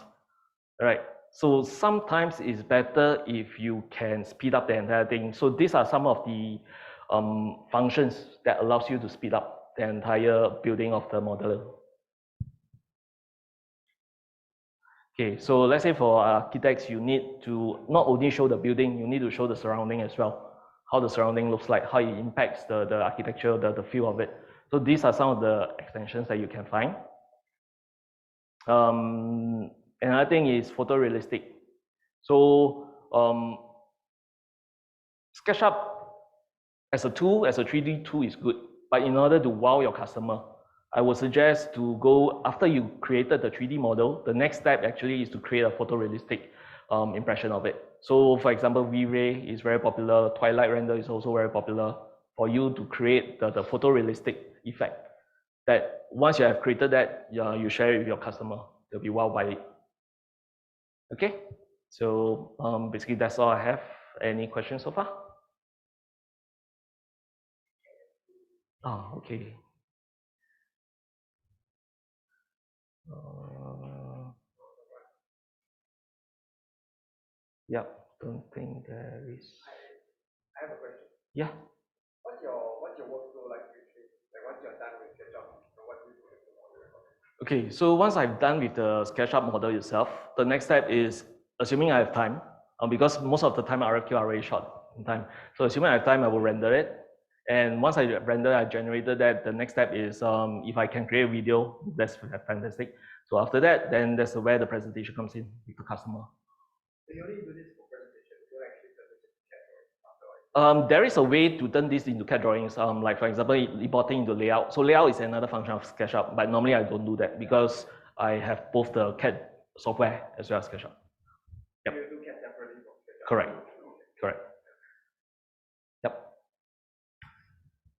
Speaker 5: All right, so sometimes it's better if you can speed up the entire thing. So these are some of the functions that allows you to speed up the entire building of the modeler. Okay, so let's say for architects, you need to not only show the building, you need to show the surrounding as well. How the surrounding looks like, how it impacts the architecture, the feel of it. So these are some of the extensions that you can find. Another thing is photorealistic. So Sketchup as a tool, as a 3D tool is good, but in order to wow your customer, I would suggest to go, after you created the 3D model, the next step actually is to create a photorealistic impression of it. So for example, V-Ray is very popular, Twilight Render is also very popular for you to create the photorealistic effect. That once you have created that, you share it with your customer, they'll be wowed by it. Okay, so basically that's all I have. Any questions so far? Oh, okay. Yep, don't think there is.
Speaker 1: I have a question.
Speaker 5: Yeah.
Speaker 1: What's your workflow like usually? Like once you're done with Sketchup, what do you do with the model?
Speaker 5: Okay, so once I'm done with the SketchUp model itself, the next step is, assuming I have time, because most of the time RFQ are very short in time. So assuming I have time, I will render it. And once I render, I generated that, the next step is if I can create a video, that's fantastic. So after that, then that's where the presentation comes in with the customer.
Speaker 1: So you only do this for presentation, you don't actually turn this into CAD drawings afterwards?
Speaker 5: There is a way to turn this into CAD drawings, like for example, importing into layout. So layout is another function of SketchUp, but normally I don't do that because I have both the CAD software as well as SketchUp. Yep.
Speaker 1: You do CAD separately from SketchUp?
Speaker 5: Correct. Correct. Yep.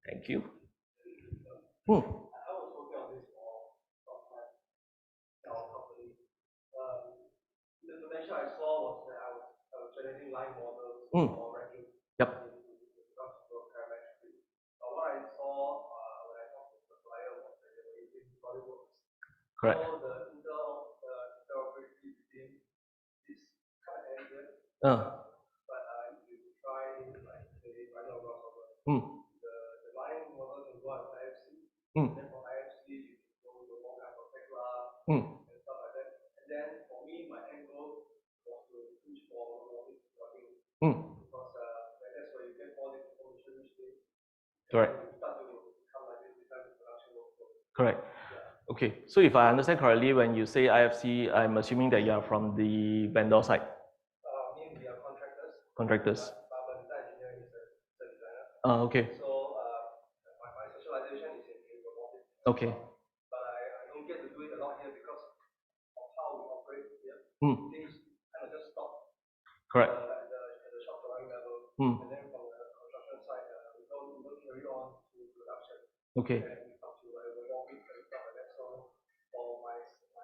Speaker 5: Thank you.
Speaker 3: I was working on this for some time in our company. The dimension I saw was that I was generating line models for ranking.
Speaker 5: Yep.
Speaker 3: Parametrically. But what I saw when I talked to the supplier was that they were using SolidWorks.
Speaker 5: Correct.
Speaker 3: So the interoperability between this kind of engine, but if you try like say Rhino Crossover, the line models will go on IFC, and then for IFC you can go to Wong and stuff like that. And then for me, my end goal was to push for robotic plugin because that's where you get all the information each day.
Speaker 5: Correct.
Speaker 3: You start to become like this design production workflow.
Speaker 5: Correct. Okay, so if I understand correctly, when you say IFC, I'm assuming that you are from the vendor side.
Speaker 3: Me, we are contractors.
Speaker 5: Contractors.
Speaker 3: But design engineering is the designer.
Speaker 5: Okay.
Speaker 3: So my specialization is in robotics.
Speaker 5: Okay.
Speaker 3: But I don't get to do it a lot things kind of just stop.
Speaker 5: Correct.
Speaker 3: At the shop drawing level, and then from the construction side, we don't carry on to production.
Speaker 5: Okay.
Speaker 3: And we talk to whatever more we can talk, and that's all for my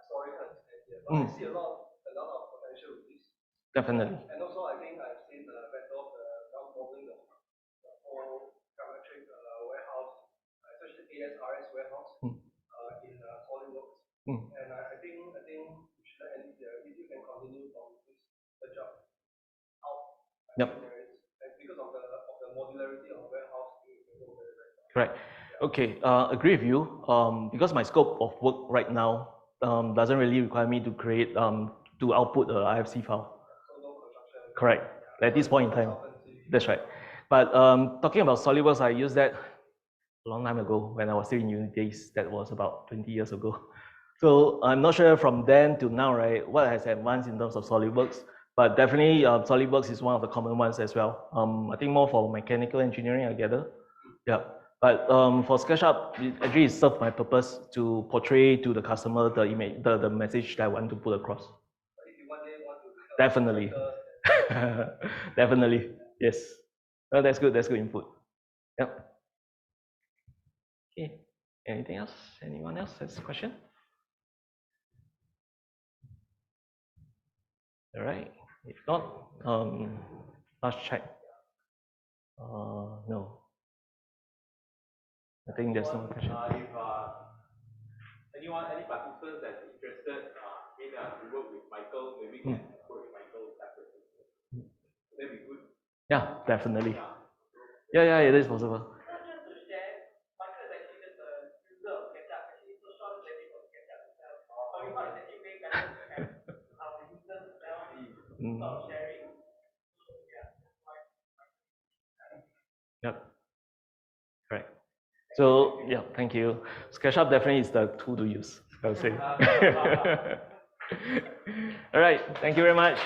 Speaker 3: story kind of stand here. But I see a lot of potential with this.
Speaker 5: Definitely.
Speaker 3: And also, I think I've seen the better of now modeling the whole parametric warehouse, especially ASRS warehouse in SolidWorks. And I think you should at least if you can continue from the job out.
Speaker 5: Yep.
Speaker 3: Because of the modularity of warehouse, you can go very well.
Speaker 5: Correct. Okay, agree with you. Because my scope of work right now doesn't really require me to create to output a IFC file.
Speaker 3: So no construction.
Speaker 5: Correct. At this point in time, that's right. But talking about SolidWorks, I used that a long time ago when I was still in uni days. That was about 20 years ago. So I'm not sure from then to now, right, what has advanced in terms of SolidWorks. But definitely, SolidWorks is one of the common ones as well. I think more for mechanical engineering, I gather. Yeah. But for Sketchup, it actually served my purpose to portray to the customer the image, the message that I want to put across.
Speaker 3: If you one day want to
Speaker 5: definitely. Definitely. Yes. Well, that's good. That's good input. Yep. Okay. Anything else? Anyone else has a question? All right. If not, last check. No. I think there's no question.
Speaker 3: If any participants that's interested to work with Michael, maybe we can work with Michael separately. That'd be good.
Speaker 5: Yeah, definitely. Yeah, it is possible.
Speaker 3: Just to share, Michael is actually just a user of Sketchup. Actually, so Sean is actually from Sketchup itself. So we thought it's actually very better to have our users as well sort of sharing. So yeah, that's why.
Speaker 5: Yep. Correct. So yeah, thank you. Sketchup definitely is the tool to use, I would say. All right, thank you very much.